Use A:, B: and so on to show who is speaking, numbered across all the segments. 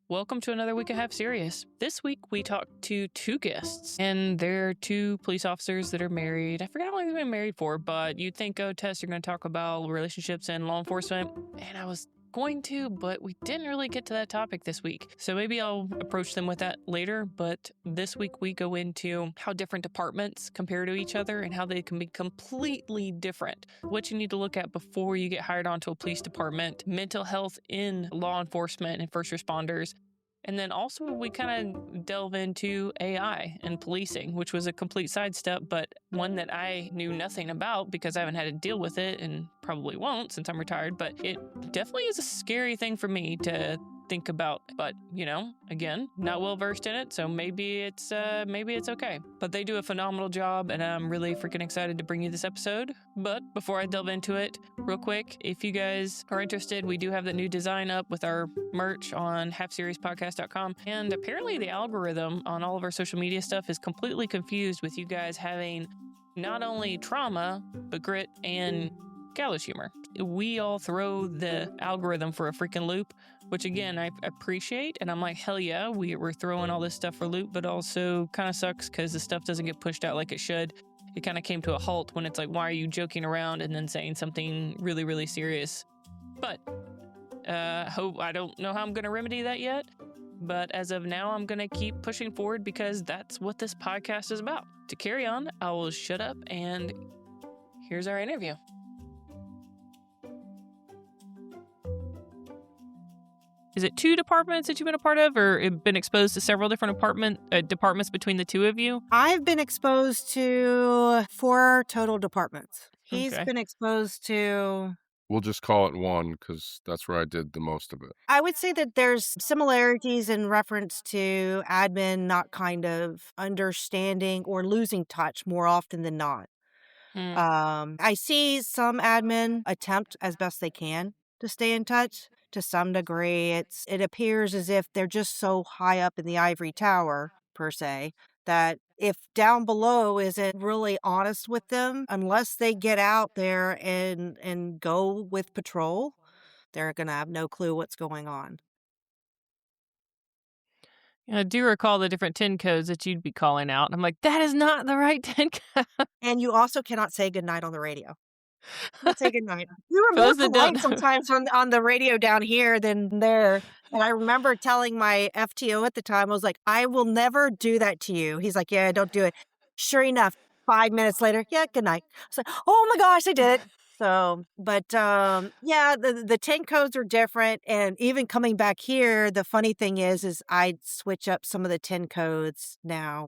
A: Welcome to another week of Half Serious. This week we talked to two guests, and they're two police officers that are married. I forgot how long they've been married for, but you'd think, oh, Tess, you're going to talk about relationships and law enforcement. And I was going to, but we didn't really get to that topic this week. So maybe I'll approach them with that later. But this week we go into how different departments compare to each other and how they can be completely different. What you need to look at before you get hired onto a police department, mental health in law enforcement and first responders. And then also we kind of delve into AI and policing, which was a complete sidestep, but one that I knew nothing about because I haven't had to deal with it and probably won't since I'm retired. But it definitely is a scary thing for me to think about. But, again, not well versed in it, so maybe it's okay. But they do a phenomenal job, and I'm really freaking excited to bring you this episode. But before I delve into it, real quick, if you guys are interested, we do have the new design up with our merch on halfseriouspodcast.com. And apparently the algorithm on all of our social media stuff is completely confused with you guys having not only trauma, but grit and gallows humor. We all throw the algorithm for a freaking loop, which again, I appreciate. And I'm like, hell yeah, we're throwing all this stuff for a loop, but also kind of sucks because the stuff doesn't get pushed out like it should. It kind of came to a halt when it's like, why are you joking around and then saying something really, really serious? But I don't know how I'm going to remedy that yet. But as of now, I'm going to keep pushing forward because that's what this podcast is about. To carry on, I will shut up and here's our interview. Is it two departments that you've been a part of, or been exposed to several different departments between the two of you?
B: I've been exposed to 4 total departments. He's
A: Okay.
B: been exposed to...
C: We'll just call it one because that's where I did the most of it.
B: I would say that there's similarities in reference to admin not kind of understanding or losing touch more often than not. I see some admin attempt as best they can to stay in touch. To some degree, it appears as if they're just so high up in the ivory tower, per se, that if down below isn't really honest with them, unless they get out there and go with patrol, they're going to have no clue what's going on.
A: I do recall the different 10 codes that you'd be calling out. I'm like, that is not the right 10 code.
B: And you also cannot say goodnight on the radio. Let's say goodnight. We were
A: For
B: more
A: those that
B: polite
A: don't-
B: sometimes on the radio down here than there. And I remember telling my FTO at the time, I was like, I will never do that to you. He's like, yeah, don't do it. Sure enough, 5 minutes later, yeah, good night. I was like, oh my gosh, I did it. So, but yeah, the 10 codes are different. And even coming back here, the funny thing is I switch up some of the 10 codes now.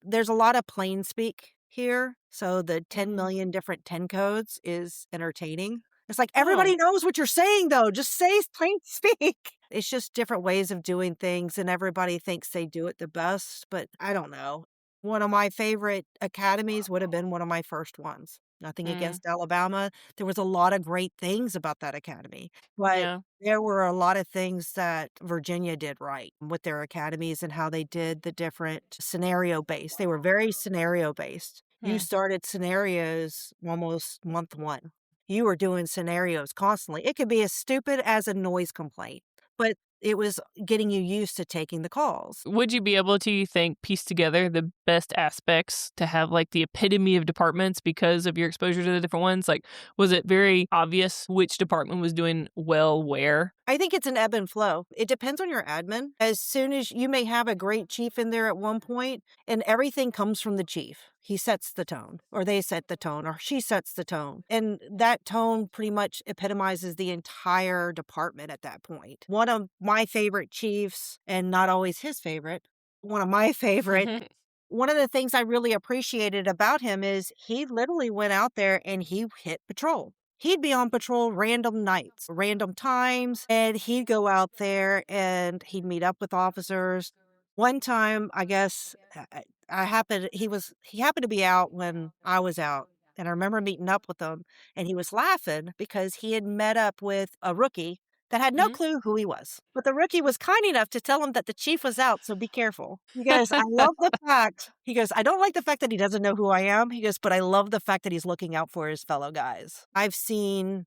B: There's a lot of plain speak here. So the 10 million different 10 codes is entertaining. It's like, everybody knows what you're saying, though. Just say plain speak. It's just different ways of doing things, and everybody thinks they do it the best, but I don't know. One of my favorite academies would have been one of my first ones. Nothing against Alabama. There was a lot of great things about that academy, but there were a lot of things that Virginia did right with their academies and how they did the different scenario-based. They were very scenario-based. You started scenarios almost month 1. You were doing scenarios constantly. It could be as stupid as a noise complaint, but it was getting you used to taking the calls.
A: Would you be able to, you think, piece together the best aspects to have like the epitome of departments because of your exposure to the different ones? Like, was it very obvious which department was doing well where?
B: I think it's an ebb and flow. It depends on your admin. As soon as you may have a great chief in there at one point, and everything comes from the chief. He sets the tone, or they set the tone, or she sets the tone. And that tone pretty much epitomizes the entire department at that point. One of my favorite chiefs, and not always his favorite, one of my favorite, one of the things I really appreciated about him is he literally went out there and he hit patrol. He'd be on patrol random nights, random times, and he'd go out there and he'd meet up with officers. One time, I guess, he happened to be out when I was out, and I remember meeting up with him, and he was laughing because he had met up with a rookie that had no clue who he was. But the rookie was kind enough to tell him that the chief was out, so be careful. He goes, I love the fact, he goes, I don't like the fact that he doesn't know who I am. He goes, but I love the fact that he's looking out for his fellow guys. I've seen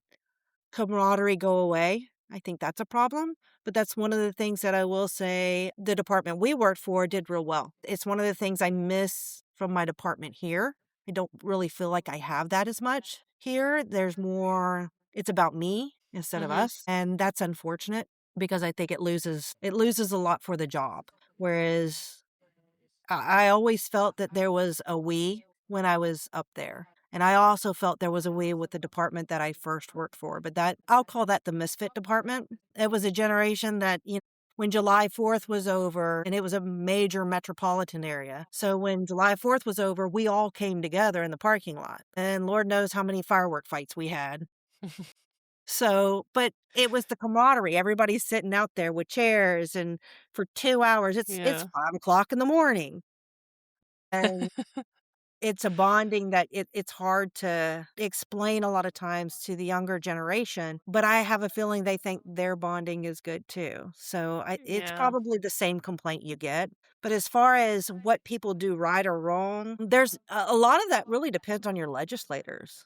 B: camaraderie go away I think that's a problem, but that's one of the things that I will say the department we worked for did real well. It's one of the things I miss from my department here. I don't really feel like I have that as much here. There's more, it's about me instead of
A: Mhm.
B: us, and that's unfortunate because I think it loses a lot for the job. Whereas I always felt that there was a we when I was up there. And I also felt there was a we with the department that I first worked for, but that I'll call that the misfit department. It was a generation that, when July 4th was over, and it was a major metropolitan area. So when July 4th was over, we all came together in the parking lot. And Lord knows how many firework fights we had. So, but it was the camaraderie. Everybody's sitting out there with chairs and for 2 hours. It's
A: Yeah.
B: 5 o'clock in the morning. And it's a bonding that it's hard to explain a lot of times to the younger generation, but I have a feeling they think their bonding is good too. So it's
A: Yeah.
B: probably the same complaint you get. But as far as what people do right or wrong, there's a lot of that really depends on your legislators.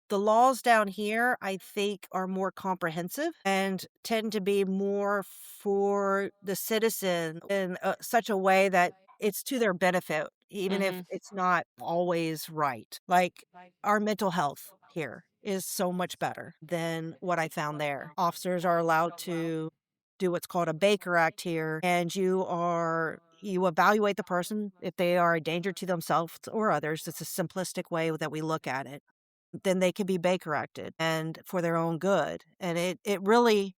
B: The laws down here, I think, are more comprehensive and tend to be more for the citizen in such a way that it's to their benefit, even if
A: Mhm.
B: it's not always right. Like our mental health here is so much better than what I found there. Officers are allowed to do what's called a Baker Act here, and you evaluate the person if they are a danger to themselves or others. It's a simplistic way that we look at it, then they can be Baker acted and for their own good. And it really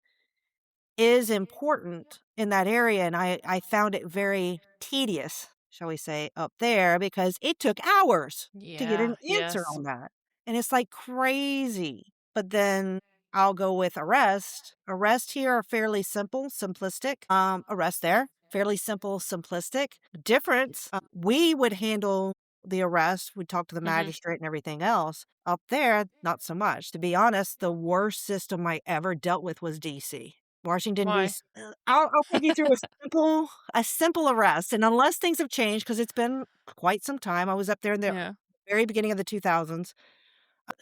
B: is important in that area. And I found it very tedious, shall we say, up there because it took hours to get an
A: Yeah.
B: answer
A: Yes.
B: on that. And it's like crazy. But then I'll go with arrest. Arrest here are fairly simple, simplistic. Arrest there, fairly simple, simplistic. Difference, we would handle the arrest. We'd talk to the
A: Mhm.
B: magistrate and everything else. Up there, not so much. To be honest, the worst system I ever dealt with was DC. Washington,
A: Why?
B: DC. I'll take you through a simple arrest, and unless things have changed, because it's been quite some time. I was up there in the
A: Yeah.
B: very beginning of the 2000s.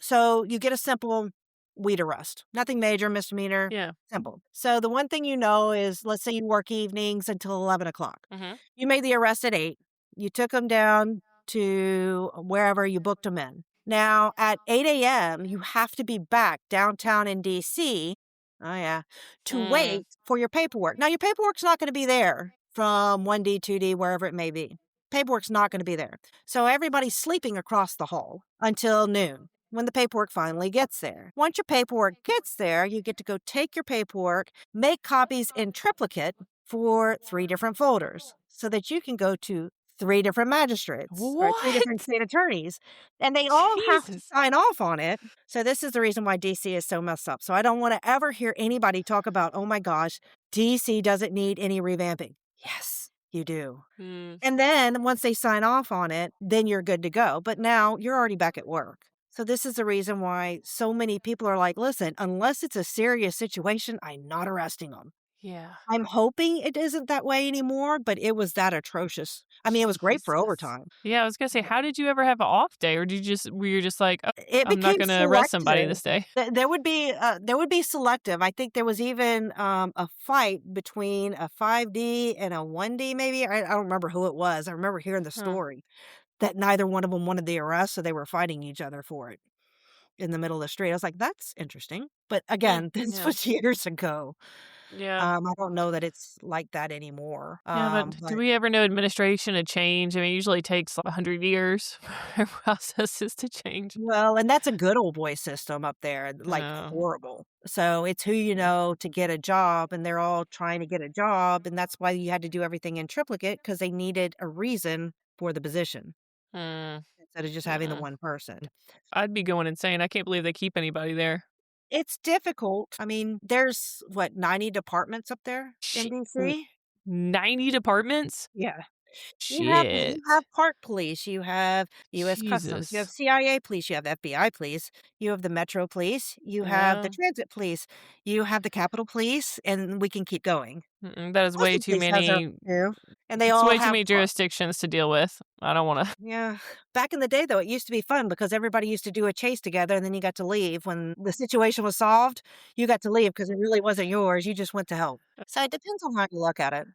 B: So you get a simple weed arrest. Nothing major, misdemeanor,
A: Yeah.
B: simple. So the one thing you know is, let's say you work evenings until 11 o'clock.
A: Mhm.
B: You made the arrest at 8. You took them down to wherever you booked them in. Now, at 8 a.m., you have to be back downtown in DC. Oh, yeah. To
A: Mm.
B: wait for your paperwork. Now, your paperwork's not going to be there from 1D, 2D, wherever it may be. Paperwork's not going to be there. So everybody's sleeping across the hall until noon when the paperwork finally gets there. Once your paperwork gets there, you get to go take your paperwork, make copies in triplicate for 3 different folders so that you can go to 3 different magistrates or 3 different
A: What?
B: state attorneys, and they all have to
A: Jesus.
B: sign off on it. So this is the reason why DC is so messed up. So I don't want to ever hear anybody talk about, "Oh my gosh, DC doesn't need any revamping." Yes, you do.
A: Mm.
B: And then once they sign off on it, then you're good to go. But now you're already back at work. So this is the reason why so many people are like, listen, unless it's a serious situation, I'm not arresting them.
A: Yeah.
B: I'm hoping it isn't that way anymore, but it was that atrocious. I mean, it was great for
A: Jesus.
B: overtime.
A: Yeah, I was gonna say, how did you ever have an off day, or did you just were you just like, "Oh,
B: It
A: I'm not
B: became
A: gonna arrest somebody
B: selective.
A: this day"?
B: There would be selective. I think there was even a fight between a 5D and a 1D, maybe. I don't remember who it was. I remember hearing the
A: Huh.
B: story that neither one of them wanted the arrest, so they were fighting each other for it in the middle of the street. I was like, that's interesting. But
A: Mm.
B: again, this
A: Yeah.
B: was years ago.
A: Yeah.
B: I don't know that it's like that anymore.
A: Yeah, but do
B: But
A: we ever know administration to change? I mean, it usually takes like 100 years for processes to change.
B: well, and that's a good old boy system up there, like
A: Oh.
B: horrible. So it's who you know to get a job, and they're all trying to get a job, and that's why you had to do everything in triplicate because they needed a reason for the position
A: Mm.
B: instead of just having the
A: Mm.
B: one person.
A: I'd be going insane. I can't believe they keep anybody there.
B: It's difficult. I mean, there's what, 90 departments up there in
A: She w
B: DC?
A: 90 departments?
B: Yeah. You
A: Shit.
B: have Park Police, you have U.S. Customs, you have
A: Jesus.
B: CIA Police, you have FBI Police, you have the Metro Police, you have the
A: Yeah.
B: Transit Police, you have the Capitol Police, and we can keep going.
A: That is way
B: Customs
A: too
B: Police has their
A: many.
B: too, and they
A: It's
B: all
A: way too
B: have
A: many jurisdictions to deal with. I don't want to.
B: yeah. Back in the day, though, it used to be fun because everybody used to do a chase together, and then you got to leave. When the situation was solved, you got to leave because it really wasn't yours, you just went to help. So it depends on how you look at it.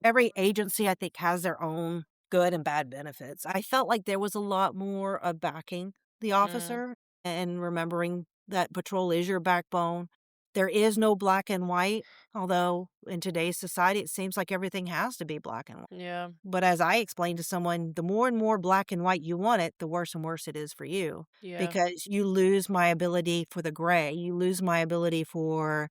B: Every agency, I think, has their own good and bad benefits. I felt like there was a lot more of backing the
A: Mm,
B: officer and remembering that patrol is your backbone. There is no black and white, although in today's society, it seems like everything has to be black and white.
A: yeah.
B: But as I explained to someone, the more and more black and white you want it, the worse and worse it is for you
A: Yeah.
B: because you lose my ability for the gray. You lose my ability for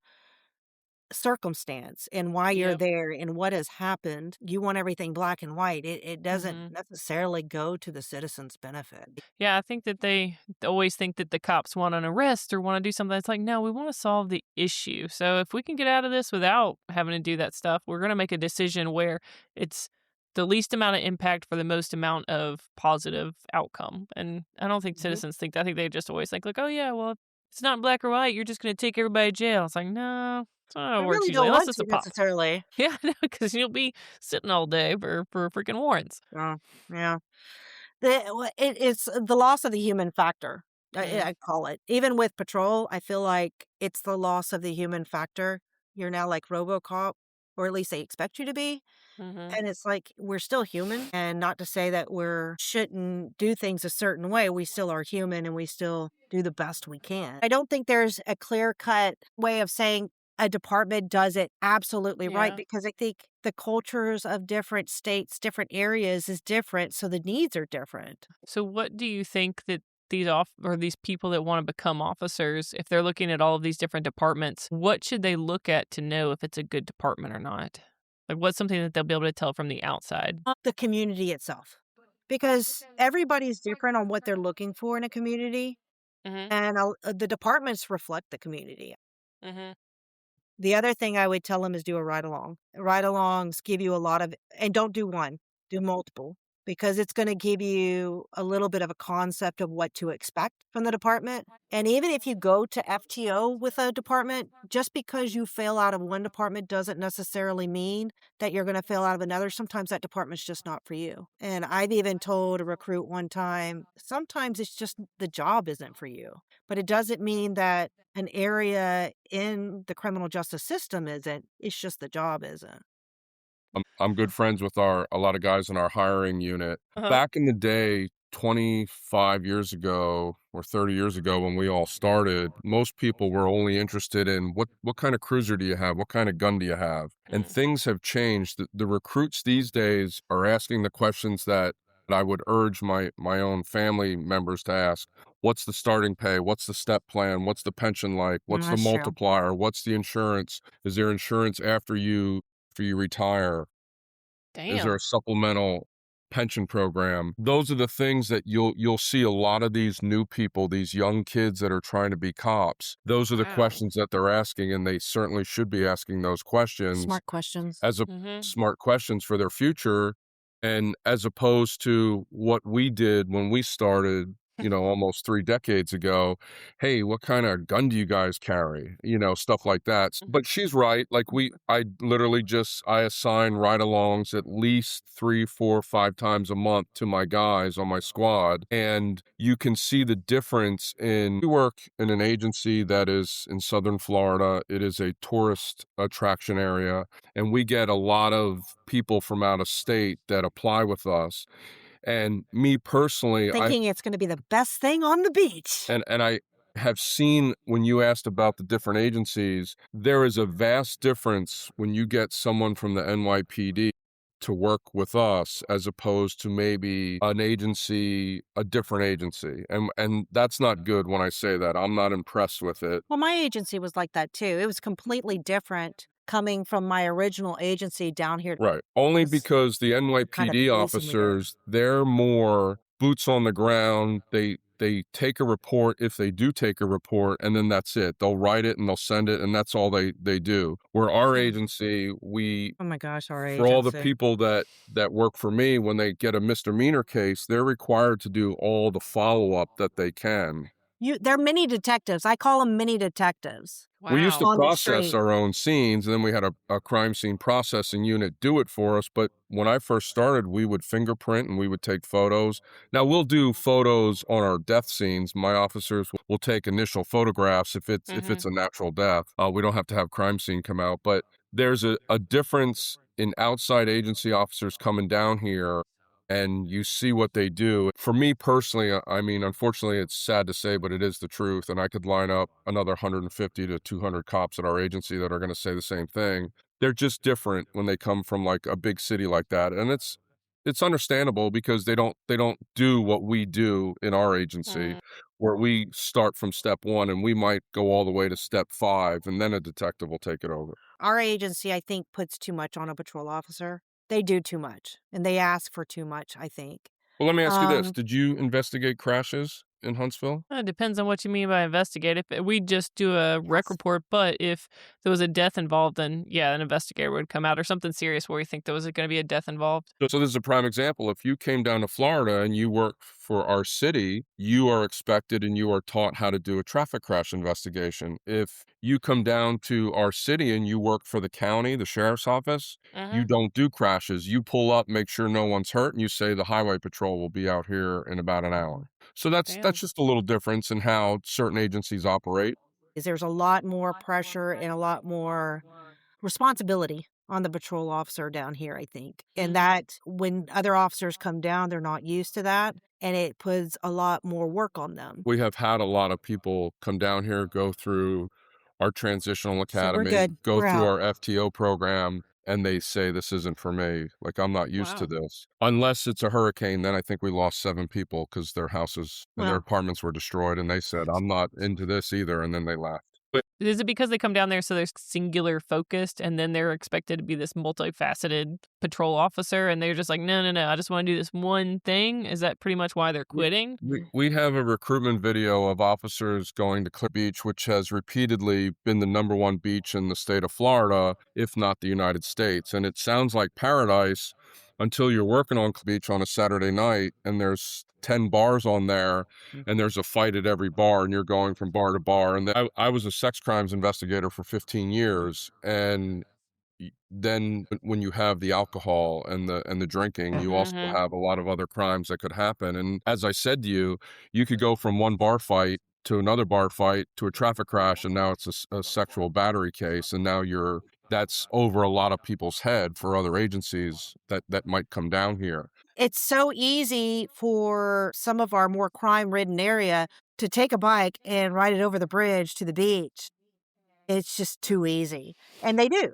B: circumstance and why you're
A: Yep.
B: there and what has happened. You want everything black and white. It doesn't
A: Hmm.
B: necessarily go to the citizen's benefit.
A: Yeah, I think that they always think that the cops want an arrest or want to do something. It's like, no, we want to solve the issue. So if we can get out of this without having to do that stuff, we're going to make a decision where it's the least amount of impact for the most amount of positive outcome. And I don't think
B: Mhm.
A: citizens think that. I think they just always think, like, oh, yeah, well, if it's not black or white, you're just going to take everybody to jail. It's like, no, that's not how
B: I
A: it works
B: really
A: usually,
B: don't
A: unless
B: want
A: it's
B: to
A: a pop.
B: necessarily.
A: Yeah, because you'll be sitting all day for freaking warrants.
B: Oh, yeah. It's the loss of the human factor.
A: Mm,
B: I call it. Even with patrol, I feel like it's the loss of the human factor. You're now like RoboCop, or at least they expect you to be.
A: mm-hmm.
B: And it's like we're still human, and not to say that we're shouldn't do things a certain way. We still are human and we still do the best we can. I don't think there's a clear-cut way of saying a department does it absolutely right
A: Yeah.
B: because I think the cultures of different states, different areas is different, so the needs are different.
A: So what do you think that these people that want to become officers, if they're looking at all of these different departments, what should they look at to know if it's a good department or not? Like what's something that they'll be able to tell from the outside?
B: The community itself. Because everybody's different on what they're looking for in a community,
A: Mhm.
B: and the departments reflect the community.
A: Mhm.
B: The other thing I would tell them is do a ride along. Ride-alongs give you a lot of and don't do one, do multiple, because it's gonna give you a little bit of a concept of what to expect from the department, and even if you go to FTO with a department, just because you fail out of one department doesn't necessarily mean that you're gonna fail out of another. Sometimes that department's just not for you, and I've even told a recruit one time, sometimes it's just the job isn't for you, but it doesn't mean that an area in the criminal justice system isn't, it's just the job isn't.
C: I'm good friends with a lot of guys in our hiring unit.
A: Uh-huh.
C: Back in the day, 25 years ago or 30 years ago when we all started, most people were only interested in what kind of cruiser do you have? What kind of gun do you have? And
A: Mm.
C: things have changed. The recruits these days are asking the questions that I would urge my own family members to ask. What's the starting pay? What's the step plan? What's the pension like? What's the
B: That's true.
C: multiplier? What's the insurance? Is there insurance after you retire? Is there
A: Damn.
C: a supplemental pension program? Those are the things that you'll see a lot of these new people, these young kids that are trying to be cops. Those are the
A: Wow.
C: questions that they're asking, and they certainly should be asking those questions
B: Smart questions.
C: as a
A: Mhm.
C: smart questions for their future, and as opposed to what we did when we started, almost 3 decades ago. "Hey, what kinda gun do you guys carry?" Stuff like that. But she's right, like, I literally I assign ride-alongs at least 3, 4, 5 times a month to my guys on my squad, and you can see the difference in we work in an agency that is in Southern Florida. It is a tourist attraction area, and we get a lot of people from out of state that apply with us. And me personally,
B: Thinking it's gonna be the best thing on the beach.
C: I have seen when you asked about the different agencies, there is a vast difference when you get someone from the NYPD to work with us as opposed to maybe a different agency. And that's not good when I say that. I'm not impressed with it.
B: Well, my agency was like that too. It was completely different coming from my original agency down here.
C: Right. Only
B: This
C: because the
B: kind of
C: NYPD
B: policing we did.
C: officers, they're more boots on the ground. they take a report if they do take a report, and then that's it. They'll write it and they'll send it, and that's all they do. Where our agency,
B: Oh my gosh, our
C: for all the
B: agency.
C: people that work for me, when they get a misdemeanor case, they're required to do all the follow-up that they can.
B: They're mini detectives. I call them mini detectives.
C: We used to
B: On the
C: process
B: street.
C: our own scenes, and then we had a crime scene processing unit do it for us. But when I first started, we would fingerprint and we would take photos. Now, we'll do photos on our death scenes. My officers will take initial photographs if it's a natural death. We don't have to have crime scene come out. But there's a difference in outside agency officers coming down here, and you see what they do. For me personally, I mean, unfortunately, it's sad to say, but it is the truth. And I could line up another 150 to 200 cops at our agency that are going to say the same thing. They're just different when they come from like a big city like that. And it's understandable because they don't do what we do in our agency, where we start from step 1 and we might go all the way to step 5, and then a detective will take it over.
B: Our agency, I think, puts too much on a patrol officer. They do too much, and they ask for too much, I think.
C: Well, let me ask you this. Did you investigate crashes in Huntsville?
A: It depends on what you mean by investigate. If we just do a rec report, but if there was a death involved, then yeah, an investigator would come out, or something serious where you think there was going to be a death involved.
C: So this is a prime example. If you came down to Florida and you work for our city, you are expected and you are taught how to do a traffic crash investigation. If you come down to our city and you work for the county, the sheriff's office, you don't do crashes. You pull up, make sure no one's hurt, and you say the highway patrol will be out here in about an hour. So that's just a little difference in how certain agencies operate.
B: There's a lot more pressure and a lot more responsibility on the patrol officer down here, I think. And that when other officers come down, they're not used to that. And it puts a lot more work on them.
C: We have had a lot of people come down here, go through our transitional academy, go through our FTO program, and they say, this isn't for me. Like, I'm not used to this. Unless it's a hurricane, then I think we lost 7 people because their houses and their apartments were destroyed. And they said, I'm not into this either. And then they left. But
A: is it because they come down there so they're singular focused, and then they're expected to be this multifaceted patrol officer, and they're just like, no, I just want to do this one thing? Is that pretty much why they're quitting?
C: We have a recruitment video of officers going to Clear Beach, which has repeatedly been the #1 beach in the state of Florida, if not the United States. And it sounds like paradise until you're working on Clear Beach on a Saturday night and there's 10 bars on there and there's a fight at every bar and you're going from bar to bar. And I was a sex crimes investigator for 15 years. And then when you have the alcohol and the drinking, you also have a lot of other crimes that could happen. And as I said to you, you could go from one bar fight to another bar fight to a traffic crash, and now it's a sexual battery case, and now that's over a lot of people's head for other agencies that might come down here.
B: It's so easy for some of our more crime-ridden area to take a bike and ride it over the bridge to the beach. It's just too easy. And they do.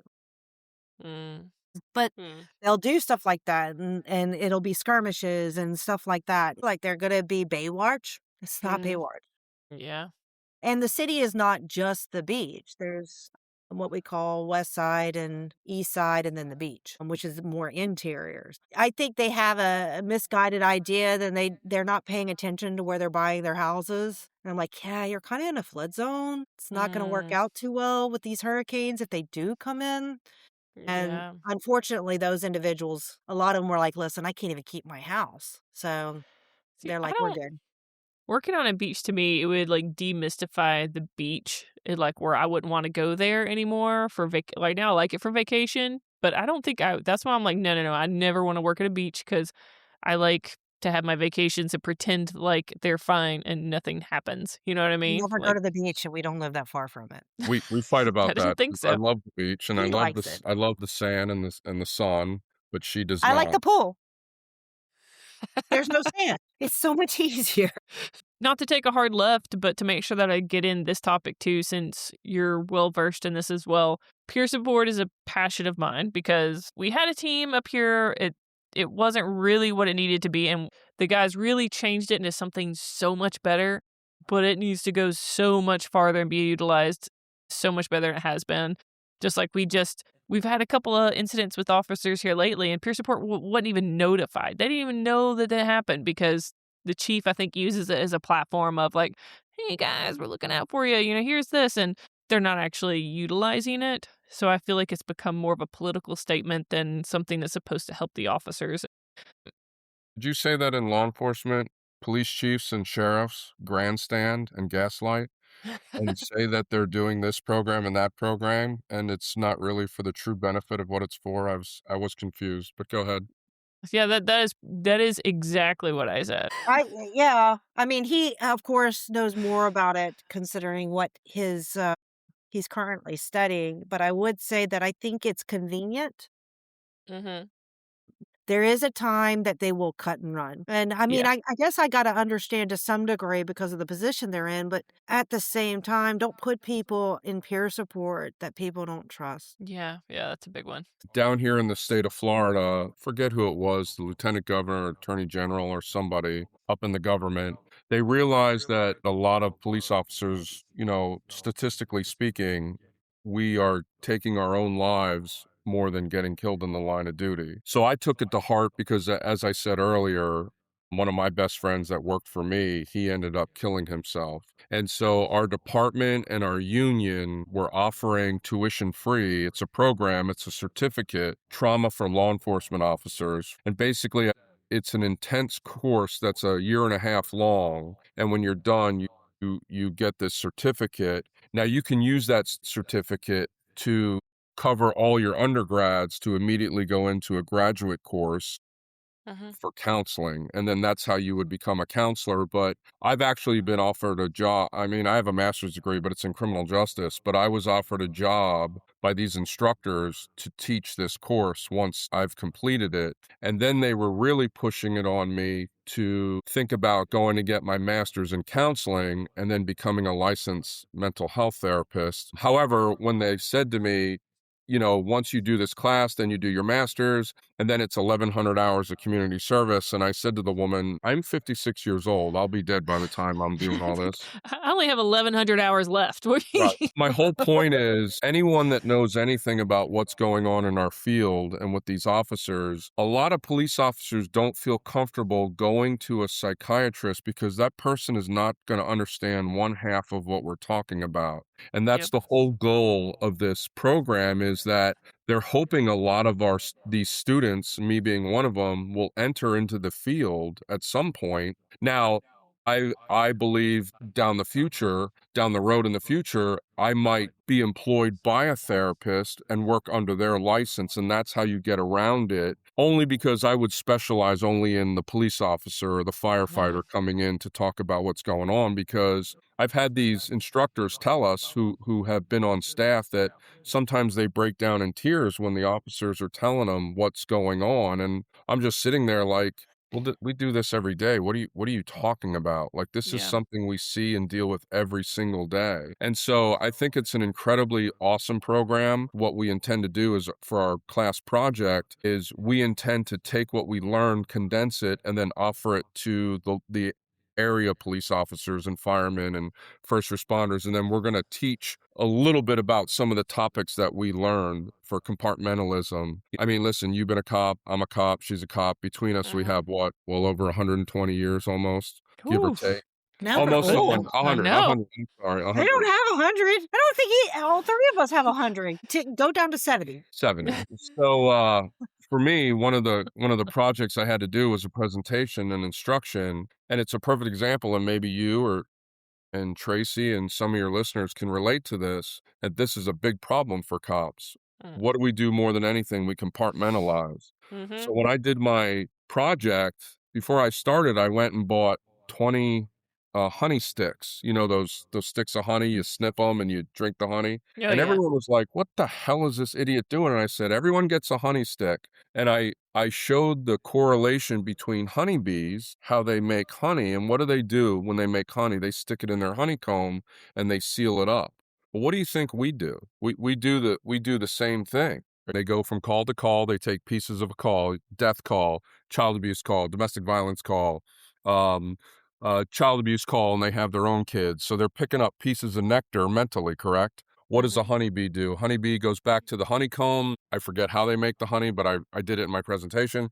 B: But they'll do stuff like that, and it'll be skirmishes and stuff like that. Like they're going to be Baywatch. It's not Baywatch.
A: Yeah.
B: And the city is not just the beach. There's what we call west side and east side, and then the beach, which is more interiors. I think they have a misguided idea that they're not paying attention to where they're buying their houses. And I'm like, yeah, you're kind of in a flood zone. It's not going to work out too well with these hurricanes if they do come in. And unfortunately, those individuals, a lot of them were like, listen, I can't even keep my house. So they're like, we're good.
A: Working on a beach, to me, it would like demystify the beach. It like where I wouldn't want to go there anymore for like now I like it for vacation, but I don't think that's why I'm like, no, I never want to work at a beach, because I like to have my vacations and pretend like they're fine and nothing happens. You know what I mean?
B: We never go to the beach, and we don't live that far from it.
C: We fight about
A: I didn't think so.
C: I love the beach, and I love the sand and the sun, but she does not.
B: I like the pool. There's no sand. It's so much easier.
A: Not to take a hard left, but to make sure that I get in this topic too, since you're well versed in this as well. Peer support is a passion of mine, because we had a team up here. It wasn't really what it needed to be, and the guys really changed it into something so much better, but it needs to go so much farther and be utilized so much better than it has been. Just like we've had a couple of incidents with officers here lately, and peer support wasn't even notified. They didn't even know that happened, because the chief, I think, uses it as a platform of like, hey guys, we're looking out for you. Here's this. And they're not actually utilizing it. So I feel like it's become more of a political statement than something that's supposed to help the officers.
C: Did you say that in law enforcement, police chiefs and sheriffs grandstand and gaslight and say that they're doing this program and that program, and it's not really for the true benefit of what it's for? I was confused, but go ahead.
A: Yeah, that is exactly what I said.
B: Yeah. I mean, he of course knows more about it considering what he's currently studying, but I would say that I think it's convenient.
A: Mm-hmm.
B: There is a time that they will cut and run. And I mean,
A: Yeah.
B: I guess I got to understand to some degree because of the position they're in, but at the same time, don't put people in peer support that people don't trust.
A: Yeah. Yeah. That's a big one.
C: Down here in the state of Florida, forget who it was, the lieutenant governor, attorney general, or somebody up in the government, they realized that a lot of police officers, statistically speaking, we are taking our own lives more than getting killed in the line of duty. So I took it to heart because, as I said earlier, one of my best friends that worked for me, he ended up killing himself. And so our department and our union were offering tuition free. It's a program, it's a certificate, trauma for law enforcement officers. And basically, it's an intense course that's a year and a half long. And when you're done, you get this certificate. Now you can use that certificate to cover all your undergrads to immediately go into a graduate course
A: Mm-hmm.
C: for counseling, and then that's how you would become a counselor. But I've actually been offered a job. I mean, I have a master's degree, but it's in criminal justice. But I was offered a job by these instructors to teach this course once I've completed it. And then they were really pushing it on me to think about going to get my master's in counseling and then becoming a licensed mental health therapist. However, when they said to me, once you do this class, then you do your master's, and then it's 1,100 hours of community service. And I said to the woman, I'm 56 years old. I'll be dead by the time I'm doing all this.
A: I only have 1,100 hours left.
C: Right. My whole point is anyone that knows anything about what's going on in our field and with these officers, a lot of police officers don't feel comfortable going to a psychiatrist because that person is not going to understand one half of what we're talking about. And that's
A: Yep.
C: the whole goal of this program, is that they're hoping a lot of these students, me being one of them, will enter into the field at some point. Now, I believe down the road in the future, I might be employed by a therapist and work under their license, and that's how you get around it. Only because I would specialize only in the police officer or the firefighter coming in to talk about what's going on, because I've had these instructors tell us who have been on staff that sometimes they break down in tears when the officers are telling them what's going on, and I'm just sitting there like, well, we do this every day. What are you talking about? Like, this is
A: Yeah.
C: something we see and deal with every single day. And so I think it's an incredibly awesome program. What we intend to do is, for our class project, is we intend to take what we learn, condense it, and then offer it to the area police officers and firemen and first responders. And then we're going to teach a little bit about some of the topics that we learned for compartmentalism. I mean, listen, you've been a cop, I'm a cop, she's a cop. Between us, we have what? Well, over 120 years almost, give or
A: Oof.
C: take.
B: Now
C: Almost
B: we're
C: 100,
B: old.
C: 100,
A: know.
C: 100, I'm sorry,
B: I
C: 100.
B: don't have 100. I don't think all three of us have 100. Go down to 70.
C: 70. So for me, one of the projects I had to do was a presentation and instruction, and it's a perfect example, and maybe you and Tracy and some of your listeners can relate to this, that this is a big problem for cops. What do we do more than anything? We compartmentalize.
A: Mm-hmm.
C: So when I did my project, before I started, I went and bought 20 honey sticks. Those sticks of honey, you snip them and you drink the honey.
A: Oh,
C: And
A: yeah.
C: everyone was like, what the hell is this idiot doing? And I said, everyone gets a honey stick. And I showed the correlation between honeybees, how they make honey, and what do they do when they make honey? They stick it in their honeycomb and they seal it up. Well, what do you think we do? We do the same thing. They go from call to call. They take pieces of a call, death call, child abuse call, domestic violence call, child abuse call, and they have their own kids. So they're picking up pieces of nectar mentally, correct? What does a honeybee do? Honeybee goes back to the honeycomb. I forget how they make the honey, but I did it in my presentation.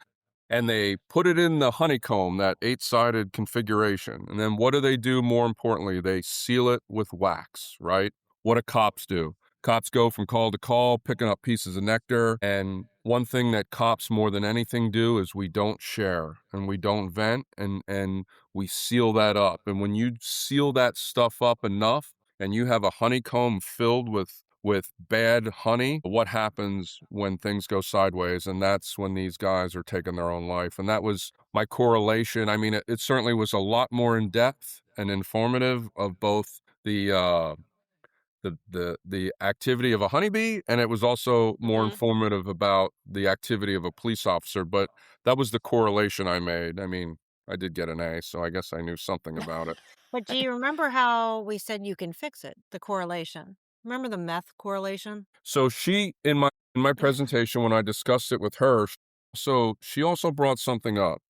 C: and they put it in the honeycomb, that 8-sided configuration. And then what do they do more importantly? They seal it with wax, right? What do cops do? Cops go from call to call, picking up pieces of nectar. And one thing that cops more than anything do is we don't share and we don't vent, and we seal that up. And when you seal that stuff up enough and you have a honeycomb filled with bad honey, what happens when things go sideways? And that's when these guys are taking their own life. And that was my correlation. I mean, it certainly was a lot more in depth and informative of both the activity of a honeybee, and it was also more informative about the activity of a police officer. But that was the correlation I made. I mean, I did get an A, so I guess I knew something about it.
B: But do you remember how we said you can fix it, the correlation? Remember the meth correlation?
C: So she, in my presentation, when I discussed it with her, so she also brought something up.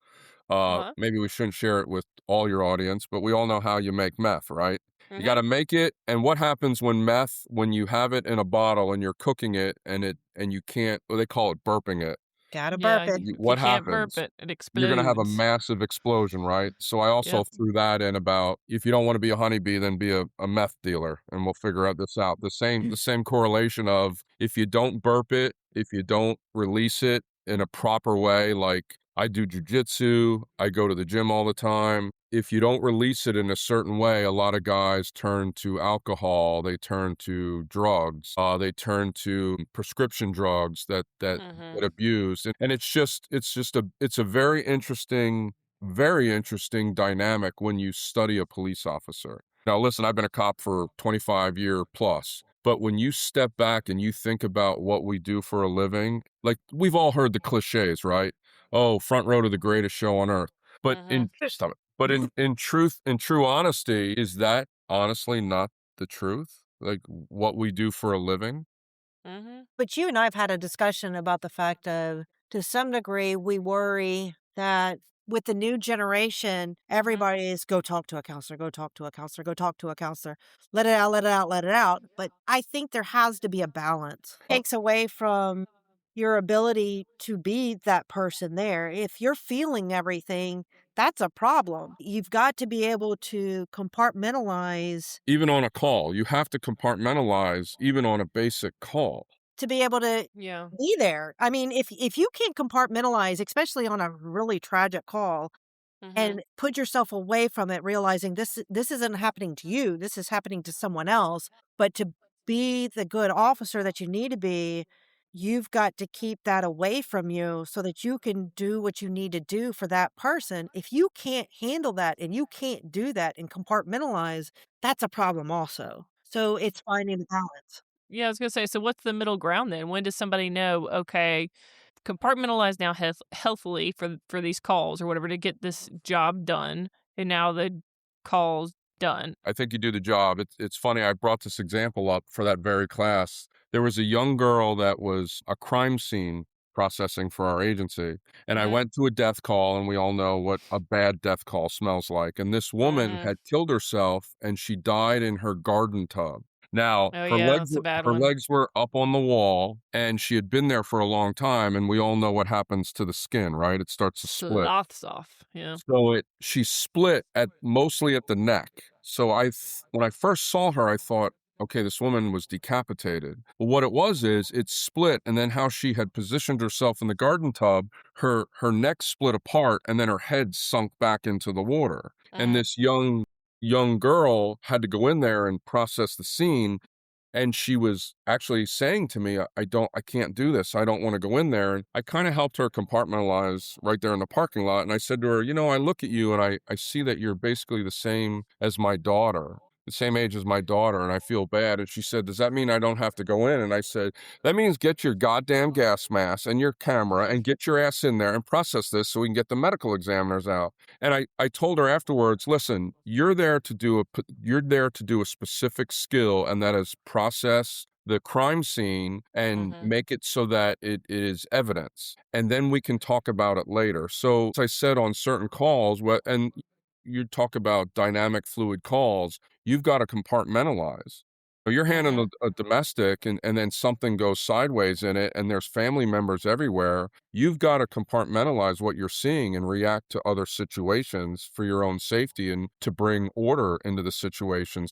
C: Maybe we shouldn't share it with all your audience, but we all know how you make meth, right? You got to make it. And what happens when you have it in a bottle and you're cooking it and you can't, well, they call it burping it.
B: Gotta
A: Yeah,
B: burp it.
A: if
C: What
A: you can't
C: happens?
A: burp it, it
C: You're going to have a
A: explodes.
C: massive explosion, right? So I also
A: Yep.
C: threw that in about, if you don't want to be a honeybee, then be a meth dealer, and we'll figure out this out. The same correlation of, if you don't burp it, if you don't release it in a proper way, like I do jujitsu, I go to the gym all the time. If you don't release it in a certain way, a lot of guys turn to alcohol, they turn to drugs, they turn to prescription drugs that get abused. And it's a very interesting dynamic when you study a police officer. Now, listen, I've been a cop for 25 years plus. But when you step back and you think about what we do for a living, like we've all heard the cliches, right? Oh, front row to the greatest show on earth. But stop it. But in true honesty, is that honestly not the truth? Like what we do for a living?
B: But you and I have had a discussion about the fact of, to some degree, we worry that with the new generation, everybody is go talk to a counselor, go talk to a counselor, go talk to a counselor. Let it out, let it out, let it out. But I think there has to be a balance. It takes away from your ability to be that person there. If you're feeling everything, that's a problem. You've got to be able to compartmentalize
C: Even on a call, you have to compartmentalize even on a basic call.
B: to be able to
A: Yeah.
B: be there. I mean, if you can't compartmentalize, especially on a really tragic call, and put yourself away from it, realizing this isn't happening to you, this is happening to someone else, but to be the good officer that you need to be, you've got to keep that away from you so that you can do what you need to do for that person. If you can't handle that and you can't do that and compartmentalize, that's a problem also. So it's finding the balance.
A: Yeah, I was gonna say, so what's the middle ground then? When does somebody know, okay, compartmentalize now healthily for these calls or whatever to get this job done, and now the call's done?
C: I think you do the job. It's funny, I brought this example up for that very class. There was a young girl that was a crime scene processing for our agency, and I went to a death call, and we all know what a bad death call smells like. And this woman had killed herself, and she died in her garden tub. Now,
A: Oh yeah, that's a bad
C: her
A: one.
C: legs were up on the wall, and she had been there for a long time, and we all know what happens to the skin, right? It starts to split.
A: Sloths off. Yeah.
C: So she split mostly at the neck. So when I first saw her, I thought, okay, this woman was decapitated. But what it was is it split, and then how she had positioned herself in the garden tub, her neck split apart, and then her head sunk back into the water. And this young girl had to go in there and process the scene. And she was actually saying to me, I can't do this. I don't want to go in there. And I kind of helped her compartmentalize right there in the parking lot. And I said to her, I look at you and I see that you're basically the same as my daughter, the same age as my daughter. And I feel bad. And she said, does that mean I don't have to go in? And I said, that means get your goddamn gas mask and your camera and get your ass in there and process this so we can get the medical examiners out. And I told her afterwards, listen, you're there to do a specific skill, and that is process the crime scene and make it so that it is evidence. And then we can talk about it later. So as I said on certain calls, and you talk about dynamic fluid calls, you've got to compartmentalize. You're handling
B: Mhm.
C: a domestic and then something goes sideways in it and there's family members everywhere. You've got to compartmentalize what you're seeing and react to other situations for your own safety and to bring order into the situations.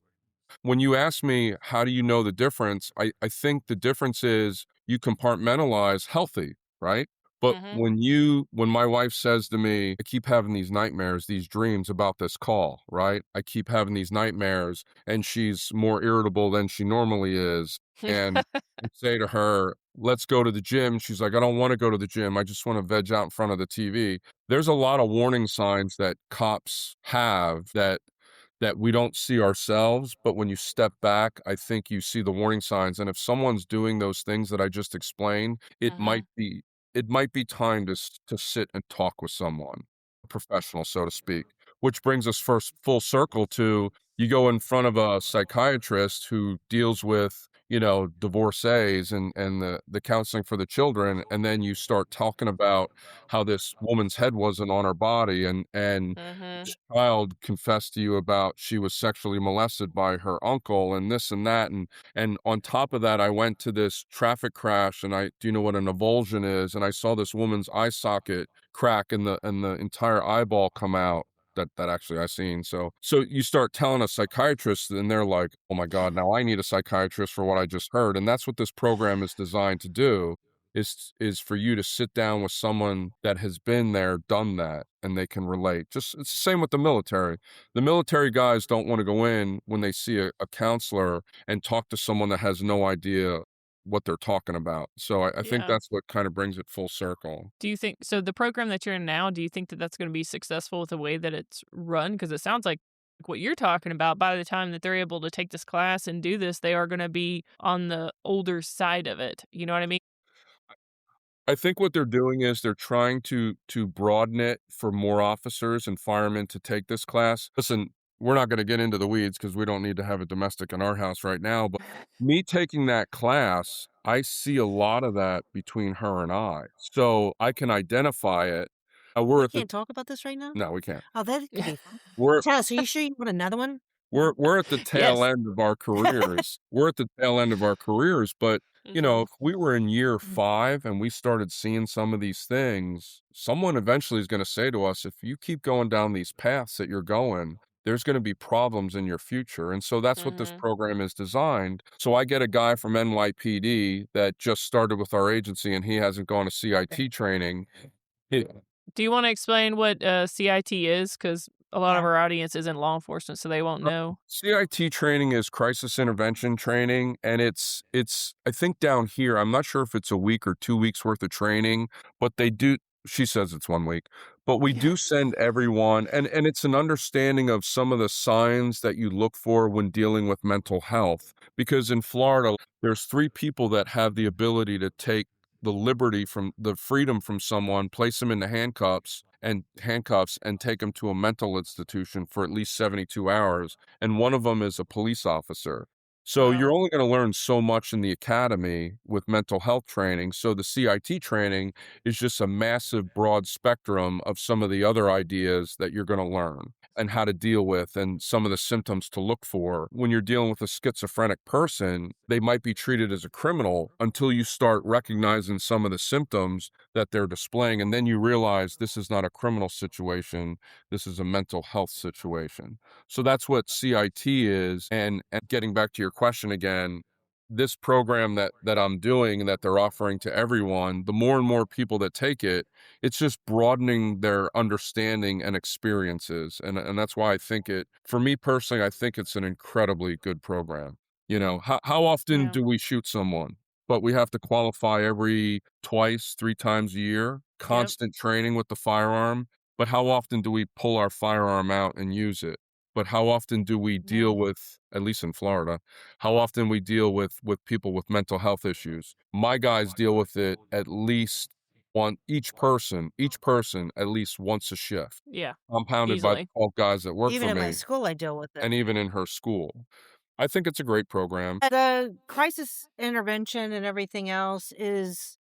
C: When you ask me, how do you know the difference? I think the difference is you compartmentalize healthy, right? But
A: Mm-hmm.
C: when my wife says to me, I keep having these nightmares, these dreams about this call, right? I keep having these nightmares and she's more irritable than she normally is. And I say to her, let's go to the gym. She's like, I don't want to go to the gym. I just want to veg out in front of the TV. There's a lot of warning signs that cops have that we don't see ourselves, but when you step back, I think you see the warning signs, and if someone's doing those things that I just explained,
A: Mm-hmm.
C: it might be time to sit and talk with someone, a professional, so to speak, which brings us first full circle to you go in front of a psychiatrist who deals with, divorcees and the counseling for the children, and then you start talking about how this woman's head wasn't on her body and
A: Mm-hmm.
C: this child confessed to you about she was sexually molested by her uncle and this and that and on top of that I went to this traffic crash and I do you know what an avulsion is, and I saw this woman's eye socket crack and the entire eyeball come out that actually I seen. So you start telling a psychiatrist and they're like, "Oh my God, now I need a psychiatrist for what I just heard." And that's what this program is designed to do is for you to sit down with someone that has been there, done that, and they can relate. Just it's the same with the military. The military guys don't want to go in when they see a counselor and talk to someone that has no idea what they're talking about. So I think
A: Yeah.
C: that's what kind of brings it full circle.
A: Do you think so? The program that you're in now, do you think that that's going to be successful with the way that it's run? Because it sounds like what you're talking about, by the time that they're able to take this class and do this, they are going to be on the older side of it. You know what I mean?
C: I think what they're doing is they're trying to broaden it for more officers and firemen to take this class. Listen, we're not going to get into the weeds because we don't need to have a domestic in our house right now. But me taking that class, I see a lot of that between her and I. So I can identify it. We're
B: We
C: at the
B: can't talk about this right now?
C: no, we can't.
B: Oh, that could be fun.
C: We're
B: Tess, are you sure you want another one?
C: we're at the tail
A: Yes.
C: end of our careers. We're at the tail end of our careers, but,
A: Mhm.
C: if we were in year 5 and we started seeing some of these things, someone eventually is gonna say to us, "If you keep going down these paths that you're going, there's gonna be problems in your future," and so that's what this
A: Mhm.
C: program is designed. So I get a guy from NYPD that just started with our agency, and he hasn't gone to CIT training. He
A: Do you want to explain what CIT is? Because a lot of
B: Yeah.
A: our audience is in law enforcement, so they won't know.
C: CIT training is crisis intervention training, and it's I think down here, I'm not sure if it's a week or 2 weeks worth of training, but they do she says it's 1 week, but we do send everyone and it's an understanding of some of the signs that you look for when dealing with mental health, because in Florida, there's 3 people that have the ability to take the freedom from someone, place them into handcuffs and take them to a mental institution for at least 72 hours, and one of them is a police officer. So
A: Wow.
C: you're only going to learn so much in the academy with mental health training. So the CIT training is just a massive broad spectrum of some of the other ideas that you're going to learn and how to deal with and some of the symptoms to look for. When you're dealing with a schizophrenic person, they might be treated as a criminal until you start recognizing some of the symptoms that they're displaying. And then you realize this is not a criminal situation. This is a mental health situation. So that's what CIT is. And getting back to your question again, this program that I'm doing and that they're offering to everyone, the more and more people that take it, it's just broadening their understanding and experiences. And that's why I think for me personally, I think it's an incredibly good program. How often
A: Yeah.
C: do we shoot someone? But we have to qualify every twice, 3 times a year,
A: Yep.
C: constant training with the firearm. But how often do we pull our firearm out and use it? But how often do we deal
A: No.
C: with, at least in Florida, how often we deal with people with mental health issues? My guys deal with it at least each person at least once a shift,
A: Yeah.
C: compounded by the
A: Easily.
C: 12 guys that work
B: Even
C: for
B: in my
C: me
B: school, I deal with it.
C: and even in her school. I think it's a great program.
B: The crisis intervention and everything else is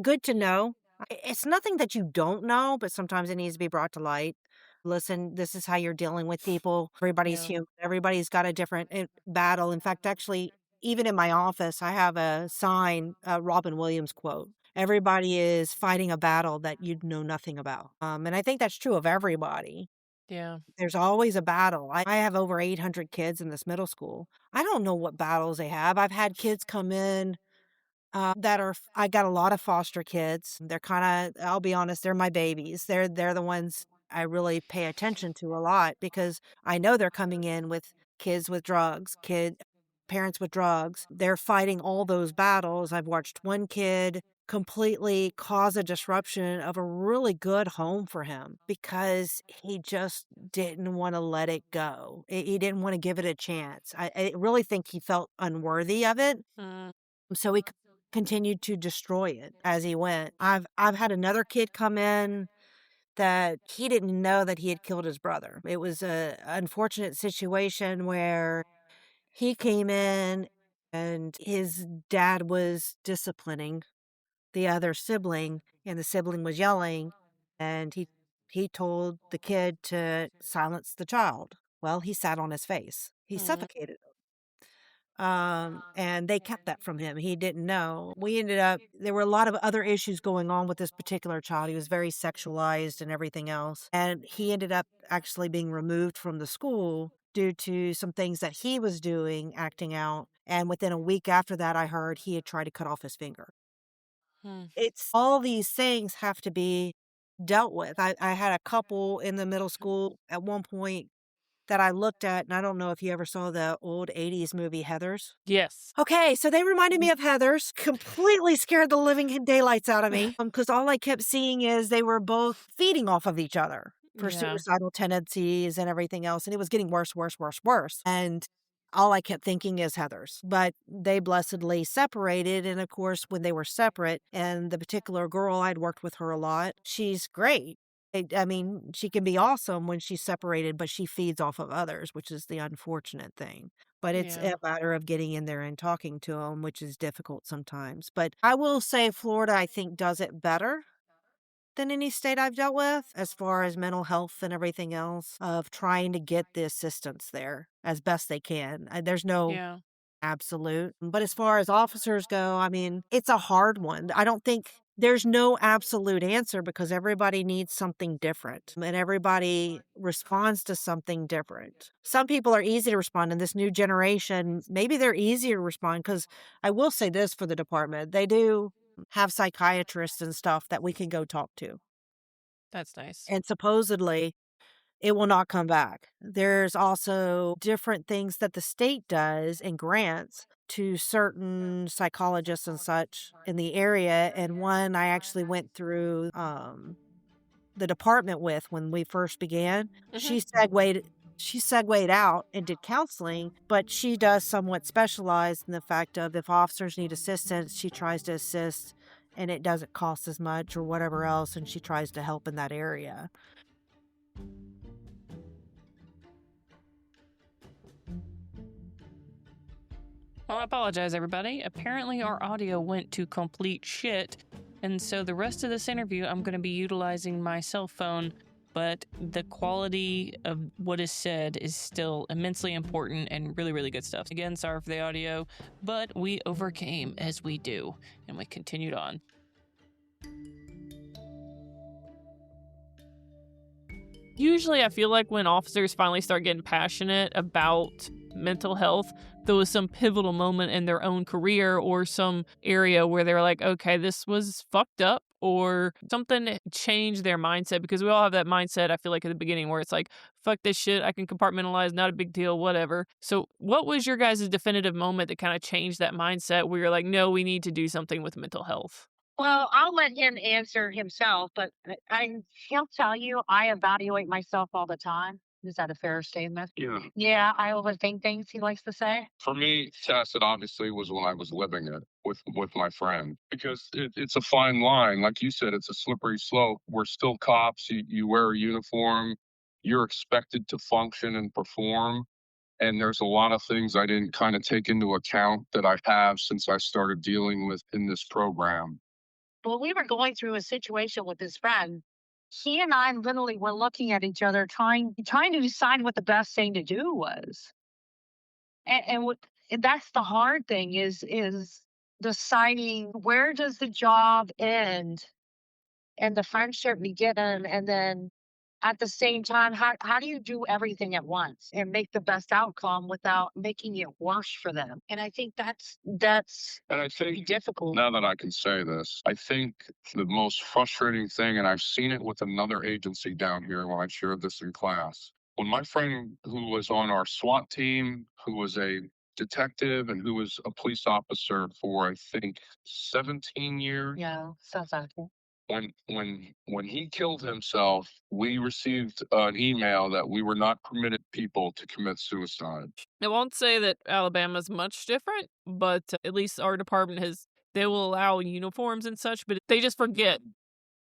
B: good to know. It's nothing that you don't know, but sometimes it needs to be brought to light. Listen, this is how you're dealing with people. Everybody's
A: Yeah.
B: human. Everybody's got a different battle. In fact, actually, even in my office, I have a sign, a Robin Williams quote. Everybody is fighting a battle that you know nothing about. And I think that's true of everybody.
A: Yeah.
B: There's always a battle. I have over 800 kids in this middle school. I don't know what battles they have. I've had kids come in I got a lot of foster kids. They're kind of, I'll be honest, they're my babies. They're the ones I really pay attention to a lot because I know they're coming in with kids with drugs, parents with drugs. They're fighting all those battles. I've watched one kid completely cause a disruption of a really good home for him because he just didn't want to let it go. He didn't want to give it a chance. I really think he felt unworthy of it.
A: Mm.
B: So he continued to destroy it as he went. I've had another kid come in that he didn't know that he had killed his brother. It was a unfortunate situation where he came in and his dad was disciplining the other sibling and the sibling was yelling and he told the kid to silence the child. Well, he sat on his face. He
A: Mm.
B: suffocated. And they kept that from him. He didn't know. There were a lot of other issues going on with this particular child. He was very sexualized and everything else. And he ended up actually being removed from the school due to some things that he was doing, acting out. And within a week after that, I heard he had tried to cut off his finger.
A: Mm.
B: It's all these things have to be dealt with. I had a couple in the middle school at one point that I looked at, and I don't know if you ever saw the old 80s movie Heathers.
A: Yes.
B: Okay, so they reminded me of Heathers, completely scared the living daylights out of me because all I kept seeing is they were both feeding off of each other for
A: Yeah.
B: suicidal tendencies and everything else, and it was getting worse, worse, worse, worse. And all I kept thinking is Heathers. But they blessedly separated, and of course, when they were separate, and the particular girl, I'd worked with her a lot, she's great. I mean, she can be awesome when she's separated, but she feeds off of others, which is the unfortunate thing. But it's
A: Yeah.
B: a matter of getting in there and talking to them, which is difficult sometimes. But I will say Florida, I think, does it better than any state I've dealt with as far as mental health and everything else of trying to get the assistance there as best they can. There's no
A: Yeah.
B: absolute. But as far as officers go, I mean, it's a hard one. I don't think there's no absolute answer because everybody needs something different and everybody responds to something different. Some people are easy to respond in this new generation. Maybe they're easier to respond because I will say this for the department. They do have psychiatrists and stuff that we can go talk to.
A: That's nice.
B: And supposedly it will not come back. There's also different things that the state does and grants to certain psychologists and such in the area. And one I actually went through the department with when we first began. She segued out and did counseling, but she does somewhat specialize in the fact of if officers need assistance, she tries to assist and it doesn't cost as much or whatever else, and she tries to help in that area.
A: Well, I apologize, everybody. Apparently, our audio went to complete shit. And so the rest of this interview, I'm going to be utilizing my cell phone, but the quality of what is said is still immensely important and really, really good stuff. Again, sorry for the audio, but we overcame as we do, and we continued on. Usually, I feel like when officers finally start getting passionate about mental health, there was some pivotal moment in their own career or some area where they were like, okay, this was fucked up, or something changed their mindset, because we all have that mindset, I feel like, at the beginning where it's like, fuck this shit, I can compartmentalize, not a big deal, whatever. So what was your guys' definitive moment that kind of changed that mindset where you're like, no, we need to do something with mental health?
D: Well, I'll let him answer himself, but he'll tell you I evaluate myself all the time. Is that a fair statement? Yeah. Yeah, I overthink things, he likes to say. For me, Tess, it obviously was when I was living it with my friend, because it's a fine line. Like you said, it's a slippery slope. We're still cops. You wear a uniform. You're expected to function and perform. And there's a lot of things I didn't kind of take into account that I have since I started dealing with in this program. Well, we were going through a situation with his friend. He and I literally were looking at each other, trying to decide what the best thing to do was. And that's the hard thing is deciding where does the job end and the friendship begin, and then at the same time, how do you do everything at once and make the best outcome without making it worse for them? And I think that's
C: And I think
D: difficult.
C: now that I can say this, I think the most frustrating thing, and I've seen it with another agency down here when I shared this in class. When my friend who was on our SWAT team, who was a detective and who was a police officer for I think 17 years,
D: Yeah, sounds accurate.
C: when he killed himself, we received an email that we were not permitted people to commit suicide.
A: I won't say that Alabama's much different, but at least our department they will allow uniforms and such, but they just forget.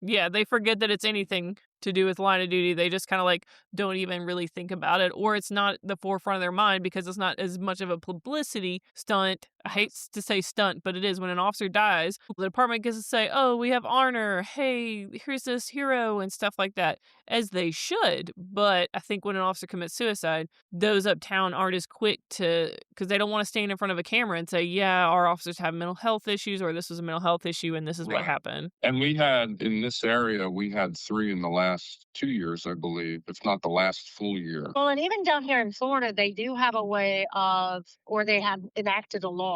A: Yeah, they forget that it's anything to do with line of duty. They just kind of like don't even really think about it, or it's not the forefront of their mind because it's not as much of a publicity stunt. I hate to say stunt, but it is. When an officer dies, the department gets to say, "Oh, we have honor. Hey, here's this hero," and stuff like that, as they should. But I think when an officer commits suicide, those uptown aren't as quick to, because they don't want to stand in front of a camera and say, "Yeah, our officers have mental health issues," or "This was a mental health issue and this is what
C: Right.
A: happened."
C: And we had in this area, we had 3 in the last 2 years, I believe, if not the last full year.
D: Well, and even down here in Florida, they do have a way of, or they have enacted a law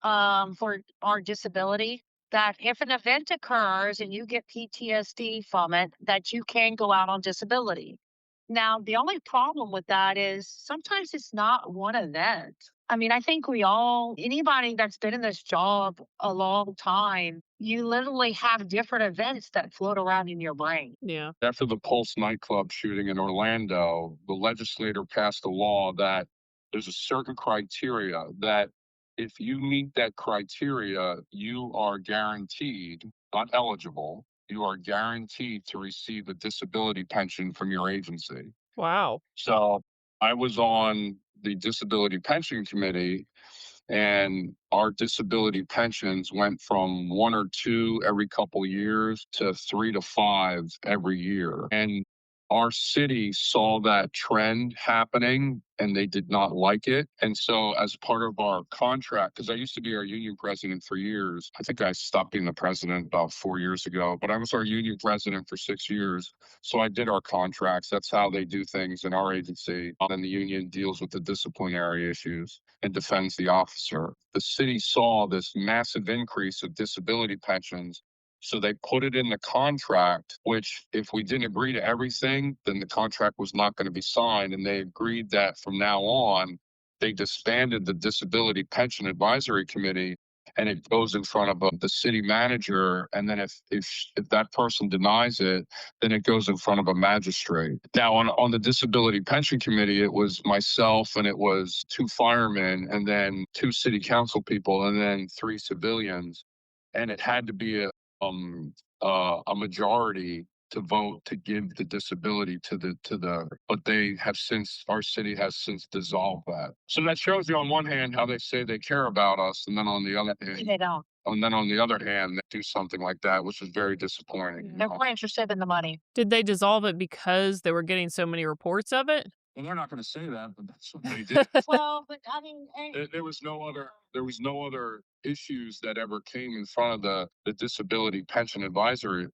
D: for our disability that if an event occurs and you get PTSD from it, that you can go out on disability. Now, the only problem with that is sometimes it's not one event. I mean, I think anybody that's been in this job a long time, you literally have different events that float around in your brain.
A: Yeah.
C: After the Pulse nightclub shooting in Orlando, the legislator passed a law that there's a certain criteria that if you meet that criteria, you are guaranteed, not eligible, you are guaranteed to receive a disability pension from your agency.
A: Wow.
C: So I was on the disability pension committee, and our disability pensions went from 1 or 2 every couple years to 3 to 5 every year. And our city saw that trend happening and they did not like it. And so, as part of our contract, because I used to be our union president for years, I think I stopped being the president about 4 years ago, but I was our union president for 6 years. So I did our contracts. That's how they do things in our agency. And the union deals with the disciplinary issues and defends the officer. The city saw this massive increase of disability pensions. So they put it in the contract, which if we didn't agree to everything, then the contract was not going to be signed. And they agreed that from now on, they disbanded the Disability Pension Advisory Committee, and it goes in front of the city manager. And then if that person denies it, then it goes in front of a magistrate. Now, on the Disability Pension Committee, it was myself and it was 2 firemen and then 2 city council people and then 3 civilians. And it had to be a majority to vote to give the disability but our city has since dissolved that. So that shows you on one hand how they say they care about us, and then on the other hand,
D: They don't.
C: and then on the other hand, they do something like that, which is very disappointing.
D: They're more interested in the money.
A: Did they dissolve it because they were getting so many reports of it?
C: Well, they're not going to say that, but that's what they did.
D: Well, but I mean,
C: There was no other issues that ever came in front of the Disability Pension Advisory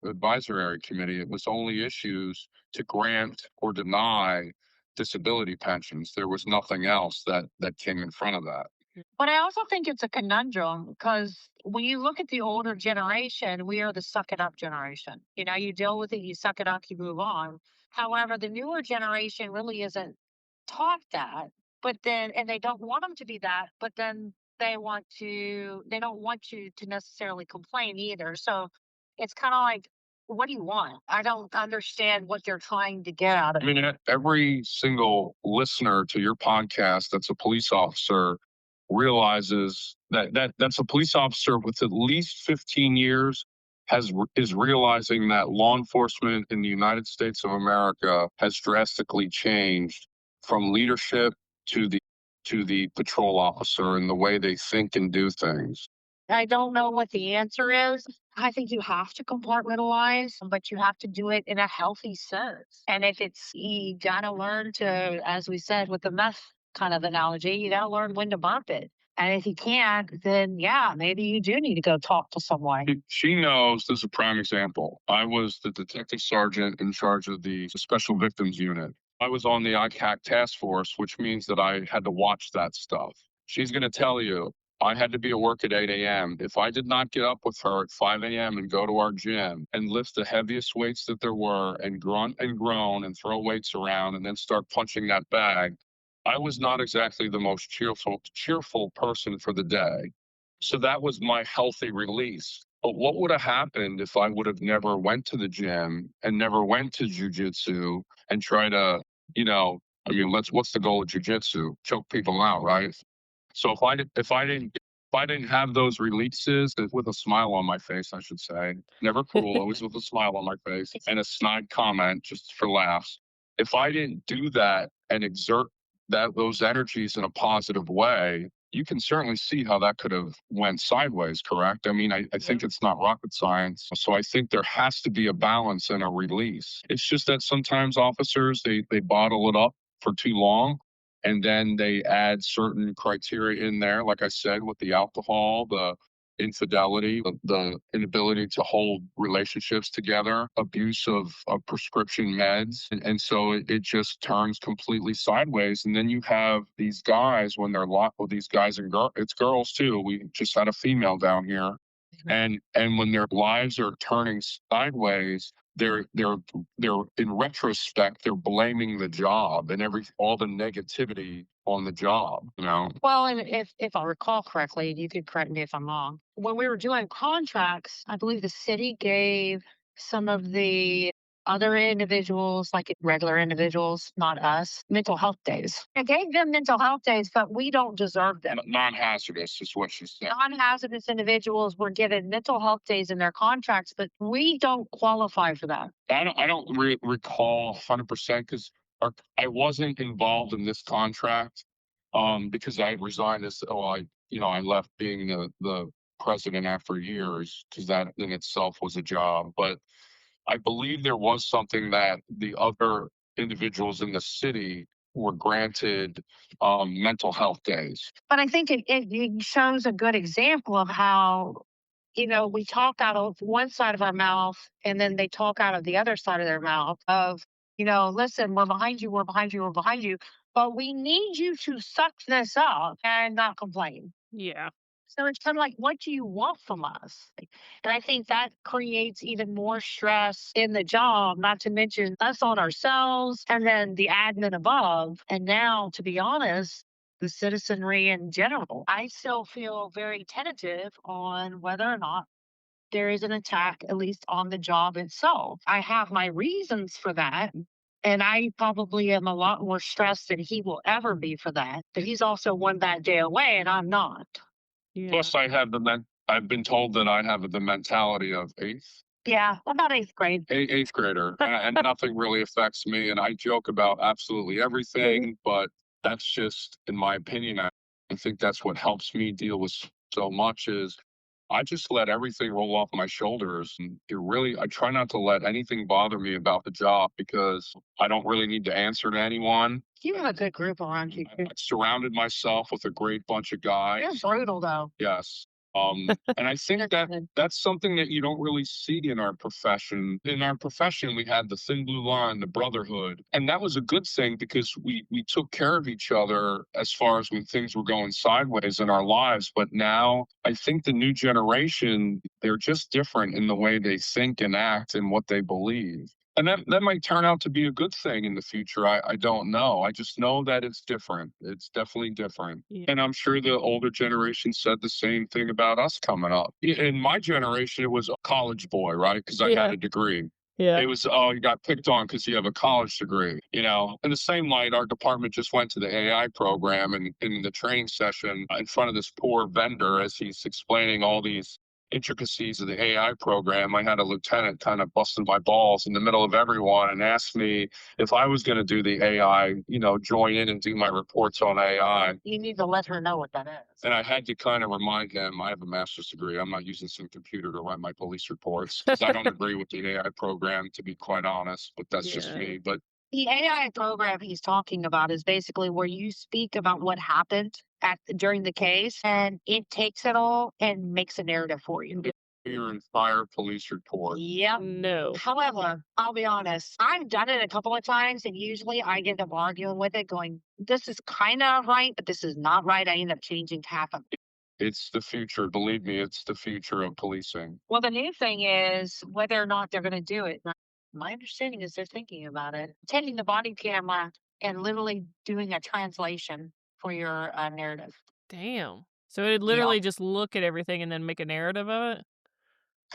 C: Committee. It was only issues to grant or deny disability pensions. There was nothing else that came in front of that.
D: but I also think it's a conundrum because when you look at the older generation, we are the suck it up generation. You know, you deal with it, you suck it up, you move on. However, the newer generation really isn't taught that, but then, and they don't want them to be that, but then they don't want you to necessarily complain either. So it's kind of like, what do you want? I don't understand what they're trying to get out of
C: I
D: it.
C: mean, every single listener to your podcast that's a police officer realizes that's a police officer with at least 15 years is realizing that law enforcement in the United States of America has drastically changed from leadership to the patrol officer and the way they think and do things.
D: I don't know what the answer is. I think you have to compartmentalize, but you have to do it in a healthy sense. And if it's, you gotta learn to, as we said, with the meth kind of analogy. You got to learn when to bump it. And if you can't, then yeah, maybe you do need to go talk to someone.
C: She knows. This is a prime example. I was the detective sergeant in charge of the special victims unit. I was on the ICAC task force, which means that I had to watch that stuff. She's going to tell you, I had to be at work at 8 a.m. If I did not get up with her at 5 a.m. and go to our gym and lift the heaviest weights that there were and grunt and groan and throw weights around and then start punching that bag, I was not exactly the most cheerful person for the day. So that was my healthy release. But what would have happened if I would have never went to the gym and never went to jujitsu and try to, I mean, what's the goal of jujitsu? Choke people out, right? So if I didn't have those releases with a smile on my face, I should say, never cruel, always with a smile on my face and a snide comment just for laughs. If I didn't do that and exert those energies in a positive way, you can certainly see how that could have went sideways, correct? I mean, I think it's not rocket science. So I think there has to be a balance and a release. It's just that sometimes officers, they bottle it up for too long. And then they add certain criteria in there, like I said, with the alcohol, the infidelity, the inability to hold relationships together, abuse of prescription meds. And so it just turns completely sideways. And then you have these guys when they're locked with these guys and it's girls too. We just had a female down here. And when their lives are turning sideways, they're in retrospect, they're blaming the job and all the negativity on the job,
D: Well, and if I recall correctly, and you could correct me if I'm wrong, when we were doing contracts, I believe the city gave some of the other individuals, like regular individuals, not us, mental health days. It gave them mental health days, but we don't deserve them.
C: Non-hazardous is what she said.
D: Non-hazardous individuals were given mental health days in their contracts, but we don't qualify for that.
C: I don't recall 100% because I wasn't involved in this contract because I had resigned I left being the president after years because that in itself was a job. But I believe there was something that the other individuals in the city were granted mental health days.
D: But I think it shows a good example of how, we talk out of one side of our mouth and then they talk out of the other side of their mouth of, listen, we're behind you, we're behind you, we're behind you. But we need you to suck this up and not complain.
A: Yeah.
D: So it's kind of like, what do you want from us? And I think that creates even more stress in the job, not to mention us on ourselves and then the admin above. And now, to be honest, the citizenry in general. I still feel very tentative on whether or not there is an attack, at least on the job itself. I have my reasons for that. And I probably am a lot more stressed than he will ever be for that. But he's also one bad day away, and I'm not.
A: Yeah.
C: Plus, I've been told that I have the mentality of eighth.
D: Yeah, about eighth grade.
C: Eighth grader, and nothing really affects me. And I joke about absolutely everything, but that's just, in my opinion, I think that's what helps me deal with so much is I just let everything roll off my shoulders. And I try not to let anything bother me about the job because I don't really need to answer to anyone.
D: You have a good group around you.
C: I surrounded myself with a great bunch of guys.
D: You're brutal, though.
C: Yes. And I think that's something that you don't really see in our profession. In our profession, we had the thin blue line, the brotherhood. And that was a good thing because we took care of each other as far as when things were going sideways in our lives. But now I think the new generation, they're just different in the way they think and act and what they believe. And that might turn out to be a good thing in the future. I don't know. I just know that it's different. It's definitely different.
A: Yeah.
C: And I'm sure the older generation said the same thing about us coming up. In my generation, it was a college boy, right? Because I had a degree.
A: Yeah.
C: It was, oh, you got picked on because you have a college degree, In the same light, our department just went to the AI program and in the training session in front of this poor vendor as he's explaining all these intricacies of the AI program, I had a lieutenant kind of busting my balls in the middle of everyone and asked me if I was going to do the AI, join in and do my reports on AI.
D: You need to let her know what that is.
C: And I had to kind of remind him, I have a master's degree. I'm not using some computer to write my police reports because I don't agree with the AI program, to be quite honest, but that's just me. But
D: The AI program he's talking about is basically where you speak about what happened during the case, and it takes it all and makes a narrative for you.
C: Your entire police report.
D: Yep.
A: No.
D: However, I'll be honest, I've done it a couple of times, and usually I get them arguing with it, going, this is kind of right, but this is not right. I end up changing half of it.
C: It's the future. Believe me, it's the future of policing.
D: Well, the new thing is whether or not they're going to do it. My understanding is they're thinking about it, taking the body camera and literally doing a translation for your narrative.
A: Damn. So it'd literally just look at everything and then make a narrative of it?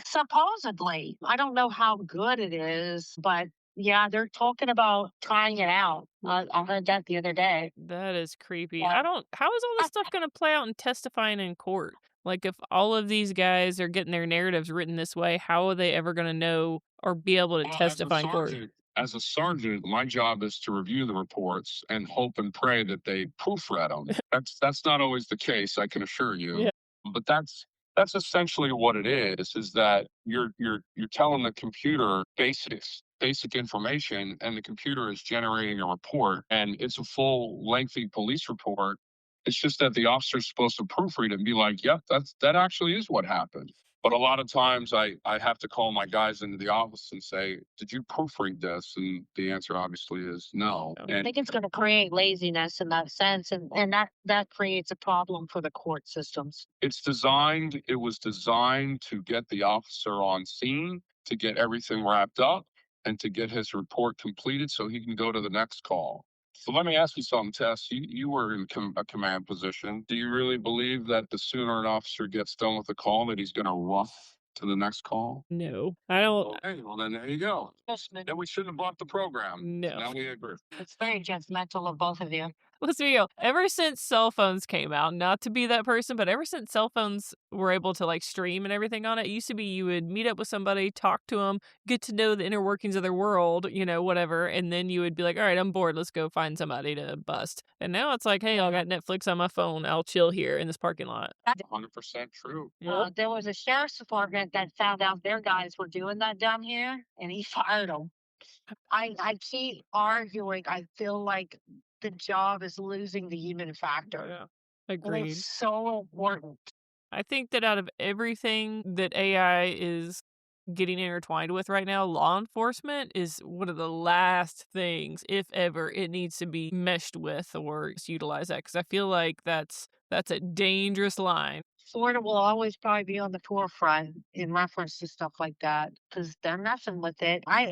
D: Supposedly, I don't know how good it is, but yeah, they're talking about trying it out. I heard that the other day.
A: That is creepy.
D: Yeah.
A: How is all this stuff going to play out in testifying in court? Like, if all of these guys are getting their narratives written this way, how are they ever going to know or be able to testify in court?
C: As a sergeant, my job is to review the reports and hope and pray that they proofread them. That's not always the case, I can assure you.
A: Yeah.
C: But that's essentially what it is that you're telling the computer basic information, and the computer is generating a report, and it's a full lengthy police report. It's just that the officer's supposed to proofread it and be like, yep, that actually is what happened. But a lot of times I have to call my guys into the office and say, did you proofread this? And the answer obviously is no.
D: I think it's going to create laziness in that sense. And that creates a problem for the court systems.
C: It was designed to get the officer on scene, to get everything wrapped up, and to get his report completed so he can go to the next call. So let me ask you something, Tess. You were in a command position. Do you really believe that the sooner an officer gets done with the call, that he's going to rush to the next call?
A: No, I don't.
C: Okay, well then there you go. Then we shouldn't have bought the program.
A: No.
C: Now we agree.
D: It's very judgmental of both of you.
A: Let's be real. Ever since cell phones came out, not to be that person, but ever since cell phones were able to like stream and everything on it, used to be you would meet up with somebody, talk to them, get to know the inner workings of their world, whatever, and then you would be like, all right, I'm bored. Let's go find somebody to bust. And now it's like, hey, I got Netflix on my phone. I'll chill here in this parking lot.
C: 100% true.
D: There was a sheriff's department that found out their guys were doing that down here, and he fired them. I keep arguing. I feel like the job is losing the human factor.
A: Yeah,
D: And
A: agreed.
D: it's so important.
A: I think that out of everything that AI is getting intertwined with right now, law enforcement is one of the last things, if ever, it needs to be meshed with or utilize that, because I feel like that's a dangerous line.
D: Florida will always probably be on the forefront in reference to stuff like that because they're messing with it. I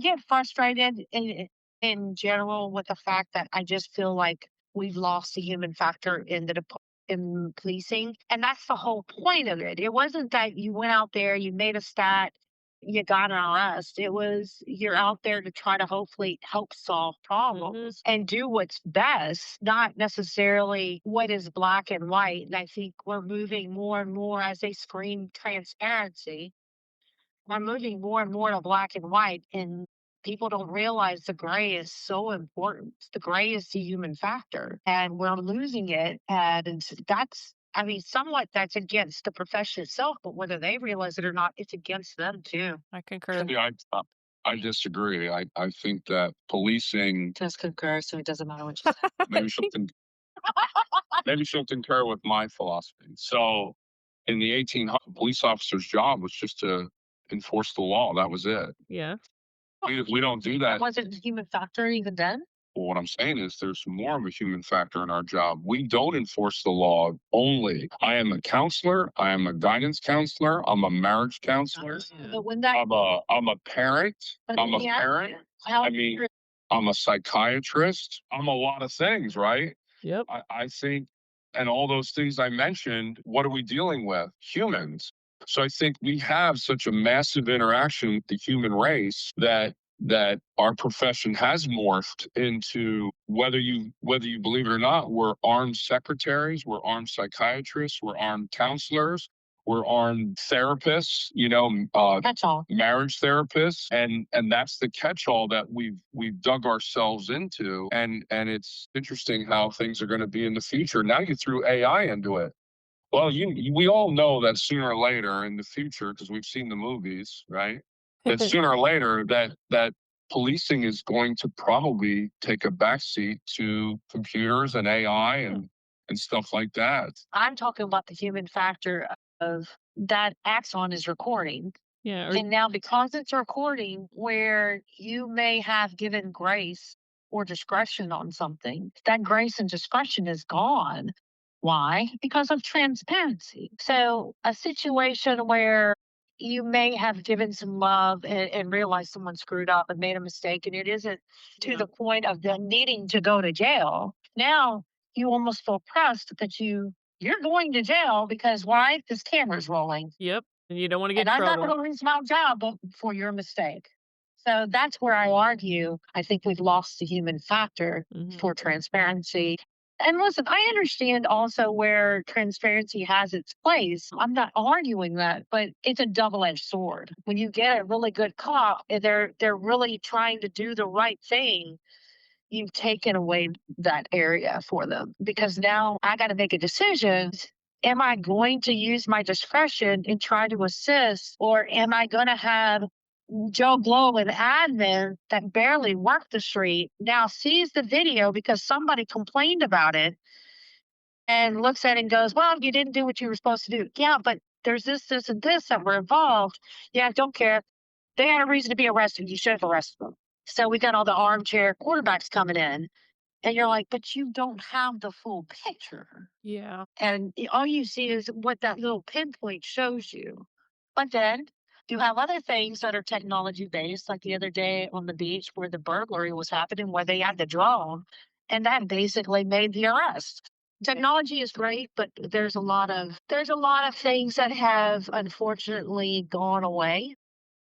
D: get frustrated in general with the fact that I just feel like we've lost the human factor in policing, and that's the whole point of it. It wasn't that you went out there, you made a stat, you got an arrest. It was you're out there to try to hopefully help solve problems and do what's best, not necessarily what is black and white. And I think we're moving more and more as they scream transparency. We're moving more and more to black and white, and people don't realize the gray is so important. The gray is the human factor, and we're losing it. And somewhat that's against the profession itself, but whether they realize it or not, it's against them too.
A: I concur.
C: Yeah, I disagree. I think that policing.
D: Just concur, so it doesn't matter what you say.
C: Maybe she'll concur with my philosophy. So, in the 1800s, a police officer's job was just to enforce the law. That was it.
A: Yeah.
C: We don't do that.
D: Was it a human factor even then?
C: Well, what I'm saying is there's more of a human factor in our job. We don't enforce the law only. I am a counselor. I am a guidance counselor. I'm a marriage counselor.
D: But when that,
C: I'm a parent. I'm a parent. I'm a psychiatrist. I'm a lot of things, right?
A: Yep.
C: I think, and all those things I mentioned, what are we dealing with? Humans. So I think we have such a massive interaction with the human race that our profession has morphed into, whether you believe it or not, we're armed secretaries, we're armed psychiatrists, we're armed counselors, we're armed therapists,
D: catch-all.
C: Marriage therapists, and that's the catch-all that we've dug ourselves into. And it's interesting how things are going to be in the future. Now you threw AI into it. Well, we all know that sooner or later in the future, because we've seen the movies, right? That sooner or later that policing is going to probably take a backseat to computers and AI and stuff like that.
D: I'm talking about the human factor of that axon is recording.
A: Yeah.
D: And now, because it's recording where you may have given grace or discretion on something, that grace and discretion is gone. Why? Because of transparency. So, a situation where you may have given some love and realized someone screwed up and made a mistake, and it isn't to the point of them needing to go to jail. Now, you almost feel pressed that you're going to jail because why? This camera's rolling.
A: Yep. And you don't want to get
D: And
A: in
D: I'm not
A: trouble.
D: going to lose my job for your mistake. So that's where I argue. I think we've lost the human factor for transparency. And listen, I understand also where transparency has its place. I'm not arguing that, but it's a double-edged sword. When you get a really good cop and they're really trying to do the right thing, you've taken away that area for them because now I got to make a decision. Am I going to use my discretion and try to assist, or am I going to have Joe Blow, an admin that barely worked the street, now sees the video because somebody complained about it and looks at it and goes, well, you didn't do what you were supposed to do. Yeah, but there's this, and this that were involved. Yeah, I don't care. They had a reason to be arrested. You should have arrested them. So we got all the armchair quarterbacks coming in. And you're like, but you don't have the full picture.
A: Yeah.
D: And all you see is what that little pinpoint shows you. But then you have other things that are technology based, like the other day on the beach where the burglary was happening, where they had the drone, and that basically made the arrest. Technology is great, but there's a lot of things that have unfortunately gone away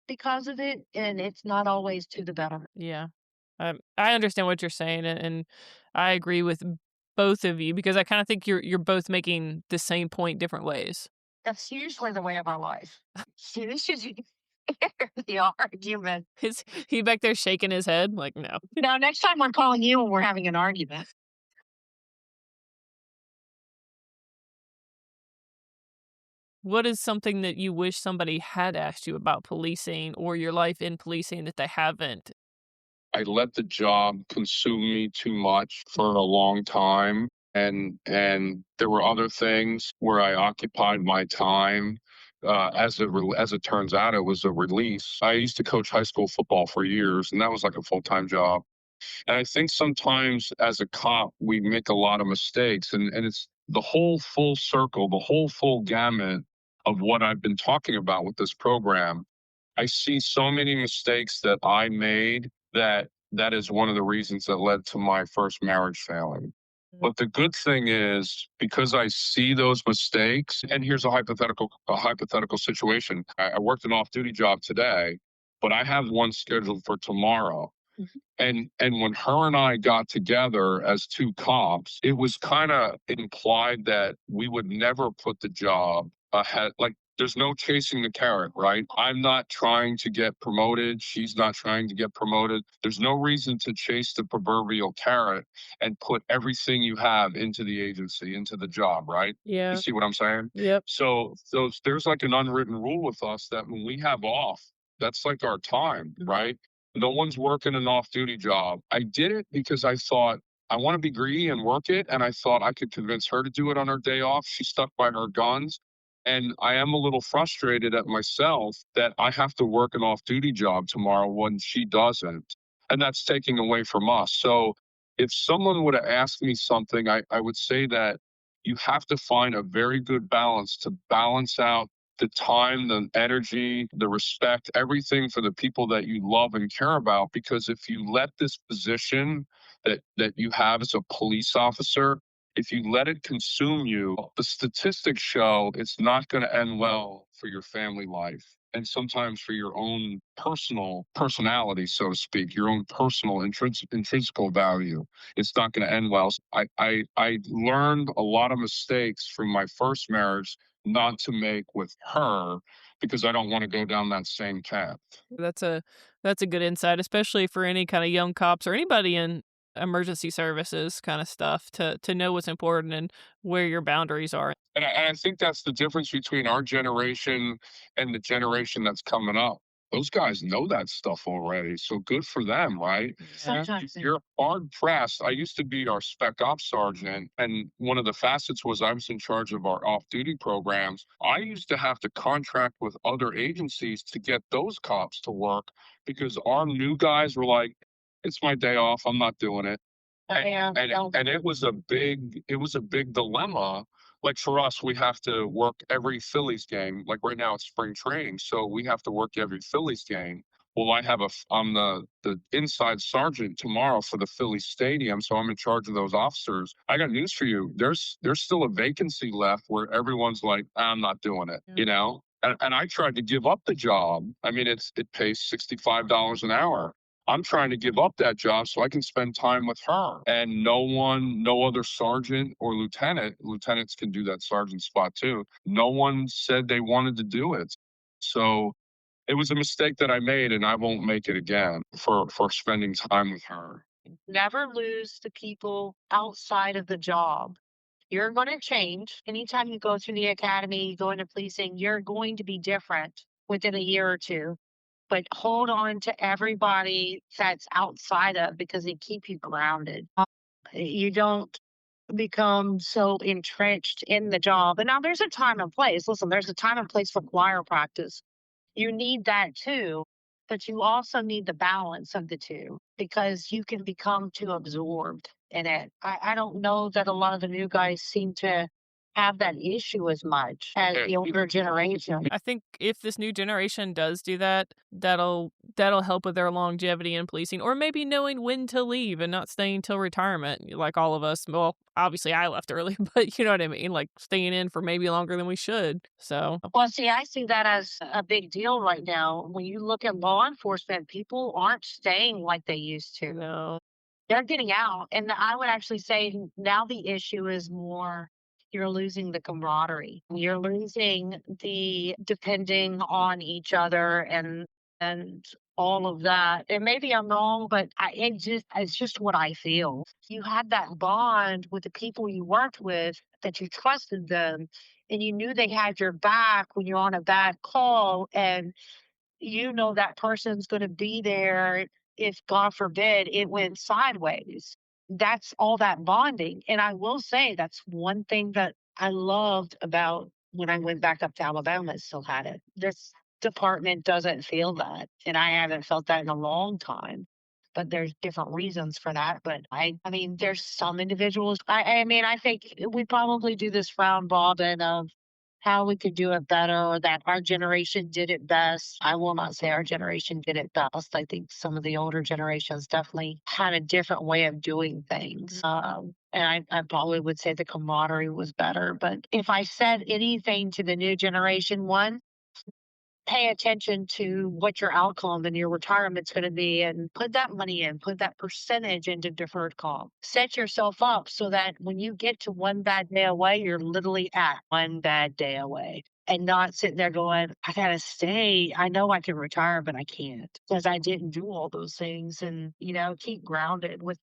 D: because of it, and it's not always to the better.
A: Yeah. I understand what you're saying, and I agree with both of you because I kind of think you're both making the same point different ways.
D: That's usually the way of our life. See, this is the argument.
A: Is he back there shaking his head like no?
D: Now, next time I'm calling you when we're having an argument.
A: What is something that you wish somebody had asked you about policing or your life in policing that they haven't?
C: I let the job consume me too much for a long time. And there were other things where I occupied my time. As it turns out, it was a release. I used to coach high school football for years, and that was like a full-time job. And I think sometimes as a cop, we make a lot of mistakes, and it's the whole full circle, the whole full gamut of what I've been talking about with this program. I see so many mistakes that I made that is one of the reasons that led to my first marriage failing. But the good thing is because I see those mistakes, and here's a hypothetical situation. I worked an off-duty job today, but I have one scheduled for tomorrow. And when her and I got together as two cops, it was kind of implied that we would never put the job ahead. Like there's no chasing the carrot, right? I'm not trying to get promoted. She's not trying to get promoted. There's no reason to chase the proverbial carrot and put everything you have into the agency, into the job, right?
A: Yeah.
C: You see what I'm saying?
A: Yep.
C: So there's like an unwritten rule with us that when we have off, that's like our time, right? No one's working an off-duty job. I did it because I thought I want to be greedy and work it, and I thought I could convince her to do it on her day off. She stuck by her guns, and I am a little frustrated at myself that I have to work an off-duty job tomorrow when she doesn't, and that's taking away from us. So if someone would have asked me something, I would say that you have to find a very good balance to balance out the time, the energy, the respect, everything for the people that you love and care about. Because if you let this position that you have as a police officer, if you let it consume you, the statistics show it's not going to end well for your family life. And sometimes for your own personal personality, so to speak, your own personal intrinsic value, it's not going to end well. So I learned a lot of mistakes from my first marriage not to make with her because I don't want to go down that same path.
A: That's a good insight, especially for any kind of young cops or anybody in emergency services kind of stuff to know what's important and where your boundaries are.
C: And I think that's the difference between our generation and the generation that's coming up. those guys know that stuff already. So good for them, right?
A: Yeah.
D: Sometimes
C: You're hard pressed. I used to be our spec ops sergeant, and one of the facets was I was in charge of our off duty programs. I used to have to contract with other agencies to get those cops to work because our new guys were like, it's my day off. I'm not doing it.
D: yeah,
C: And it was a big dilemma. Like for us, we have to work every Phillies game. Like right now, it's spring training, so we have to work every Phillies game. Well, I'm the inside sergeant tomorrow for the Phillies stadium, so I'm in charge of those officers. I got news for you. There's still a vacancy left where everyone's like, I'm not doing it, you know. And I tried to give up the job. I mean, it pays $65 an hour. I'm trying to give up that job so I can spend time with her. And no other sergeant or lieutenants can do that sergeant spot too. No one said they wanted to do it. So it was a mistake that I made and I won't make it again for spending time with her.
D: never lose the people outside of the job. You're going to change. Anytime you go through the academy, you go into policing, you're going to be different within a year or two. But hold on to everybody that's outside of because they keep you grounded. You don't become so entrenched in the job. And now there's a time and place. Listen, there's a time and place for choir practice. You need that too, but you also need the balance of the two because you can become too absorbed in it. I don't know that a lot of the new guys seem to have that issue as much as the older generation.
A: I think if this new generation does do that, that'll help with their longevity in policing, or maybe knowing when to leave and not staying till retirement, like all of us. Well, obviously I left early, but you know what I mean, like staying in for maybe longer than we should. So
D: Well, see, I see that as a big deal right now. When you look at law enforcement, people aren't staying like they used to.
A: no,
D: They're getting out. And I would actually say now the issue is more you're losing the camaraderie. You're losing the depending on each other and all of that. And maybe I'm wrong, but it's just what I feel. You had that bond with the people you worked with that you trusted them and you knew they had your back when you're on a bad call and you know that person's going to be there if God forbid it went sideways. That's all that bonding. And I will say that's one thing that I loved about when I went back up to Alabama, I still had it. This department doesn't feel that. And I haven't felt that in a long time. But there's different reasons for that. But I mean, there's some individuals. I mean, I think we probably do this round robin of how we could do it better or that our generation did it best. I will not say our generation did it best. I think some of the older generations definitely had a different way of doing things. And I probably would say the camaraderie was better. But if I said anything to the new generation, one, pay attention to what your outcome and your retirement's going to be and put that money in, put that percentage into deferred comp. Set yourself up so that when you get to one bad day away, you're literally at one bad day away and not sitting there going, I got to stay. I know I can retire, but I can't because I didn't do all those things. And, you know, keep grounded with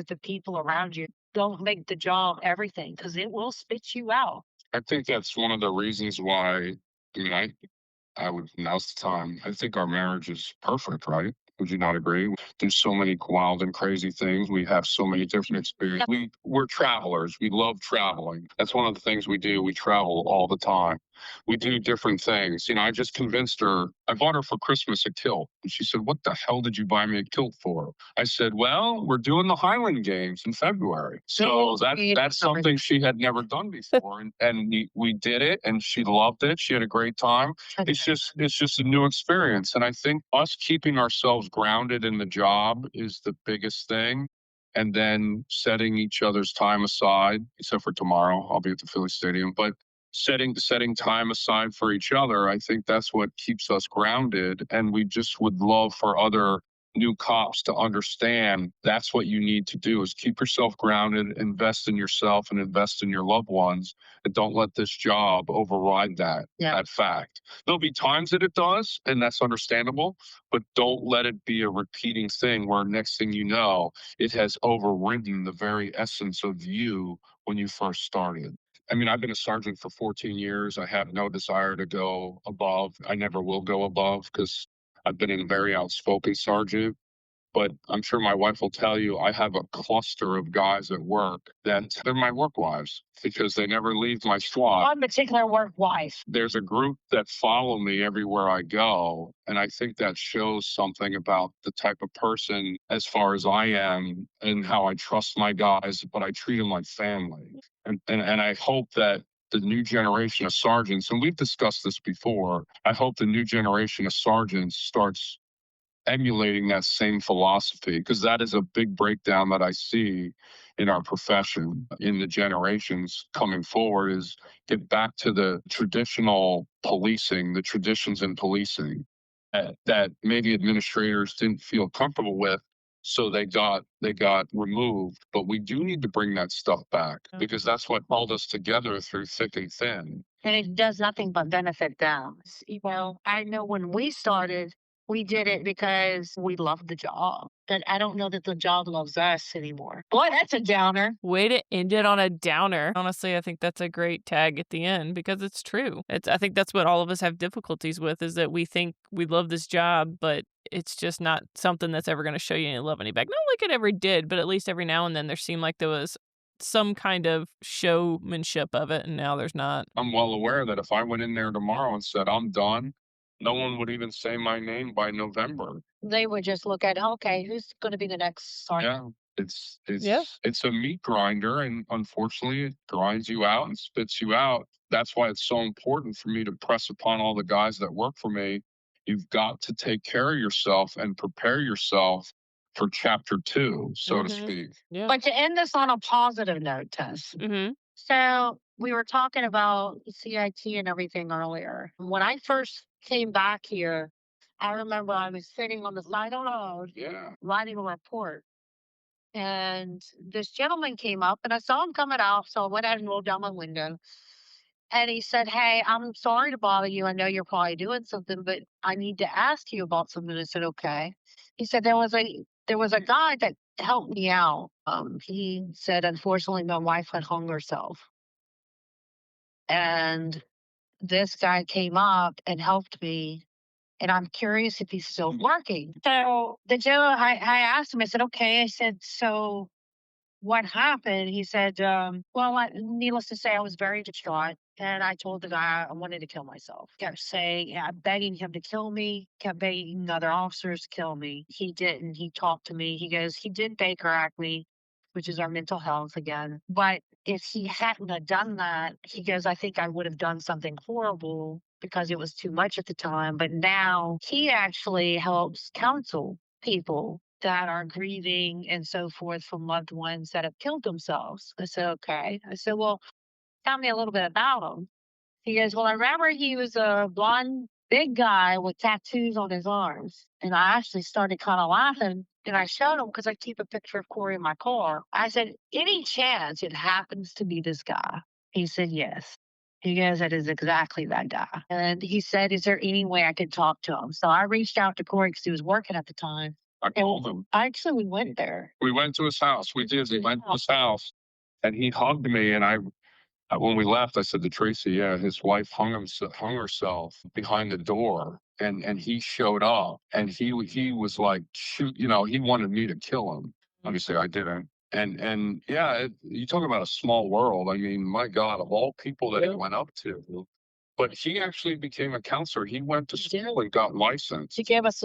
D: the people around you. Don't make the job everything because it will spit you out.
C: I think that's one of the reasons why, I mean, I would, now's the time. I think our marriage is perfect, right? Would you not agree? Do so many wild and crazy things. We have so many different experiences. We're travelers. We love traveling. That's one of the things we do. We travel all the time. We do different things. You know, I just convinced her. I bought her for Christmas a kilt, and she said, "What the hell did you buy me a kilt for?" I said, "Well, we're doing the Highland Games in February, so that's something she had never done before, and we did it, and she loved it. She had a great time. It's just a new experience, and I think us keeping ourselves grounded in the job is the biggest thing. And then setting each other's time aside, except for tomorrow, I'll be at the Philly Stadium, but setting time aside for each other, I think that's what keeps us grounded. And we just would love for other new cops to understand that's what you need to do is keep yourself grounded, invest in yourself and invest in your loved ones, and don't let this job override that fact. There'll be times that it does, and that's understandable, but don't let it be a repeating thing where next thing you know, it has overridden the very essence of you when you first started. I mean, I've been a sergeant for 14 years. I have no desire to go above. I never will go above because I've been a very outspoken sergeant. But I'm sure my wife will tell you, I have a cluster of guys at work that they're my work wives because they never leave my squad.
D: One particular work wife.
C: There's a group that follow me everywhere I go. And I think that shows something about the type of person as far as I am and how I trust my guys, but I treat them like family. And I hope that the new generation of sergeants, and we've discussed this before, I hope the new generation of sergeants starts emulating that same philosophy, because that is a big breakdown that I see in our profession in the generations coming forward, is get back to the traditional policing, the traditions in policing that maybe administrators didn't feel comfortable with, so they got removed. But we do need to bring that stuff back because that's what held us together through thick and thin.
D: And it does nothing but benefit them. You know, I know when we started, we did it because we loved the job. But I don't know that the job loves us anymore. Boy, that's a downer.
A: Way to end it on a downer. Honestly, I think that's a great tag at the end because it's true. I think that's what all of us have difficulties with, is that we think we love this job, but it's just not something that's ever going to show you any love any back. Not like it ever did, but at least every now and then there seemed like there was some kind of showmanship of it, and now there's not.
C: I'm well aware that if I went in there tomorrow and said, I'm done, no one would even say my name by November.
D: They would just look at, okay, who's going to be the next sergeant?
C: Yeah, it's a meat grinder, and unfortunately, it grinds you out and spits you out. That's why it's so important for me to press upon all the guys that work for me. You've got to take care of yourself and prepare yourself for chapter 2, so to speak.
A: Yeah.
D: But to end this on a positive note, Tess. So we were talking about CIT and everything earlier. When I first came back here, I remember I was sitting on the side of the road writing a report. And this gentleman came up and I saw him coming out. So I went ahead and rolled down my window. And he said, "Hey, I'm sorry to bother you. I know you're probably doing something, but I need to ask you about something." I said, "Okay." He said, there was a guy that helped me out. He said, unfortunately, my wife had hung herself. And this guy came up and helped me. And I'm curious if he's still working. So the gentleman, I asked him, I said, okay. I said, so what happened? He said, needless to say, I was very distraught. And I told the guy I wanted to kill myself. Kept saying, begging him to kill me, kept begging other officers to kill me. He didn't. He talked to me. He goes, he did Baker Act me, which is our mental health again. But if he hadn't have done that, he goes, I think I would have done something horrible because it was too much at the time. But now he actually helps counsel people that are grieving and so forth from loved ones that have killed themselves. I said, okay. I said, well, tell me a little bit about him. He goes, well, I remember he was a blonde, big guy with tattoos on his arms. And I actually started kind of laughing. And I showed him because I keep a picture of Corey in my car. I said, any chance it happens to be this guy? He said, yes. He goes, that is exactly that guy. And he said, is there any way I could talk to him? So I reached out to Corey because he was working at the time.
C: I called him.
D: Actually, we went there.
C: We went to his house. We did. We went to his house, and he hugged me. And when we left, I said to Tracy, "Yeah, his wife hung herself behind the door." And he showed up, and he was like, shoot, he wanted me to kill him. Obviously, I didn't. And yeah, you talk about a small world. I mean, my God, of all people that he went up to. But he actually became a counselor. He went to school and got licensed.
D: He gave us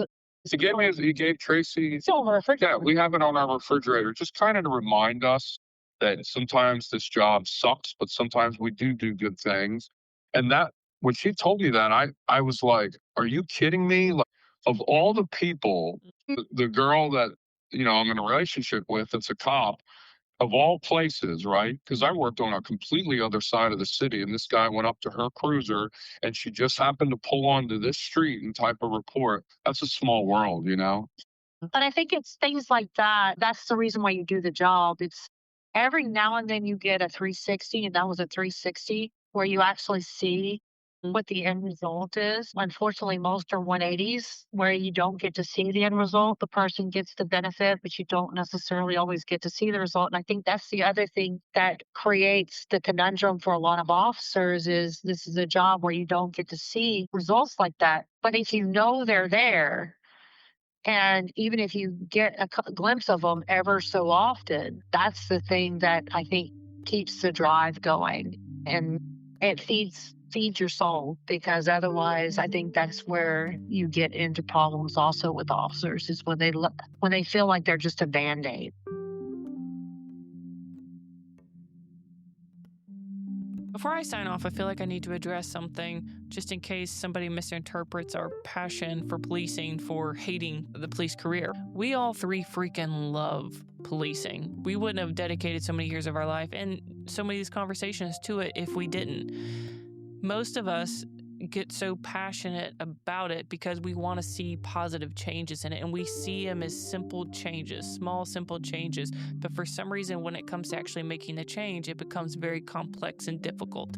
C: He gave Tracy.
D: it's on the refrigerator.
C: Yeah, we have it on our refrigerator, just kind of to remind us that sometimes this job sucks, but sometimes we do good things. And that, when she told me that, I was like, are you kidding me? Like, of all the people, the girl that, I'm in a relationship with, that's a cop, of all places, right? Because I worked on a completely other side of the city, and this guy went up to her cruiser, and she just happened to pull onto this street and type a report. That's a small world,
D: But I think it's things like that. That's the reason why you do the job. It's every now and then you get a 360, and that was a 360 where you actually see what the end result is. Unfortunately, most are 180s where you don't get to see the end result. The person gets the benefit, but you don't necessarily always get to see the result. And I think that's the other thing that creates the conundrum for a lot of officers is this is a job where you don't get to see results like that. But if you know they're there, and even if you get a glimpse of them ever so often, that's the thing that I think keeps the drive going, and it feeds your soul, because otherwise I think that's where you get into problems also with officers is when they feel like they're just a band-aid.
A: Before I sign off, I feel like I need to address something just in case somebody misinterprets our passion for policing for hating the police career. We all three freaking love policing. We wouldn't have dedicated so many years of our life and so many of these conversations to it if we didn't. Most of us get so passionate about it because we want to see positive changes in it, and we see them as simple changes, small simple changes. But for some reason, when it comes to actually making the change, it becomes very complex and difficult,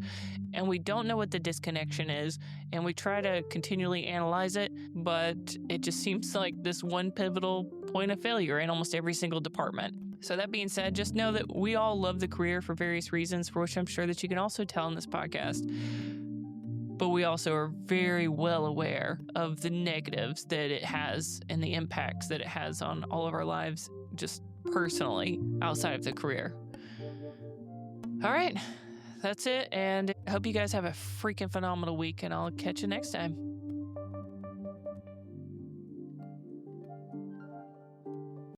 A: and we don't know what the disconnection is, and we try to continually analyze it, but it just seems like this one pivotal point of failure in almost every single department. So that being said, just know that we all love the career for various reasons, for which I'm sure that you can also tell in this podcast. But we also are very well aware of the negatives that it has and the impacts that it has on all of our lives, just personally, outside of the career. All right, that's it. And I hope you guys have a freaking phenomenal week, and I'll catch you next time.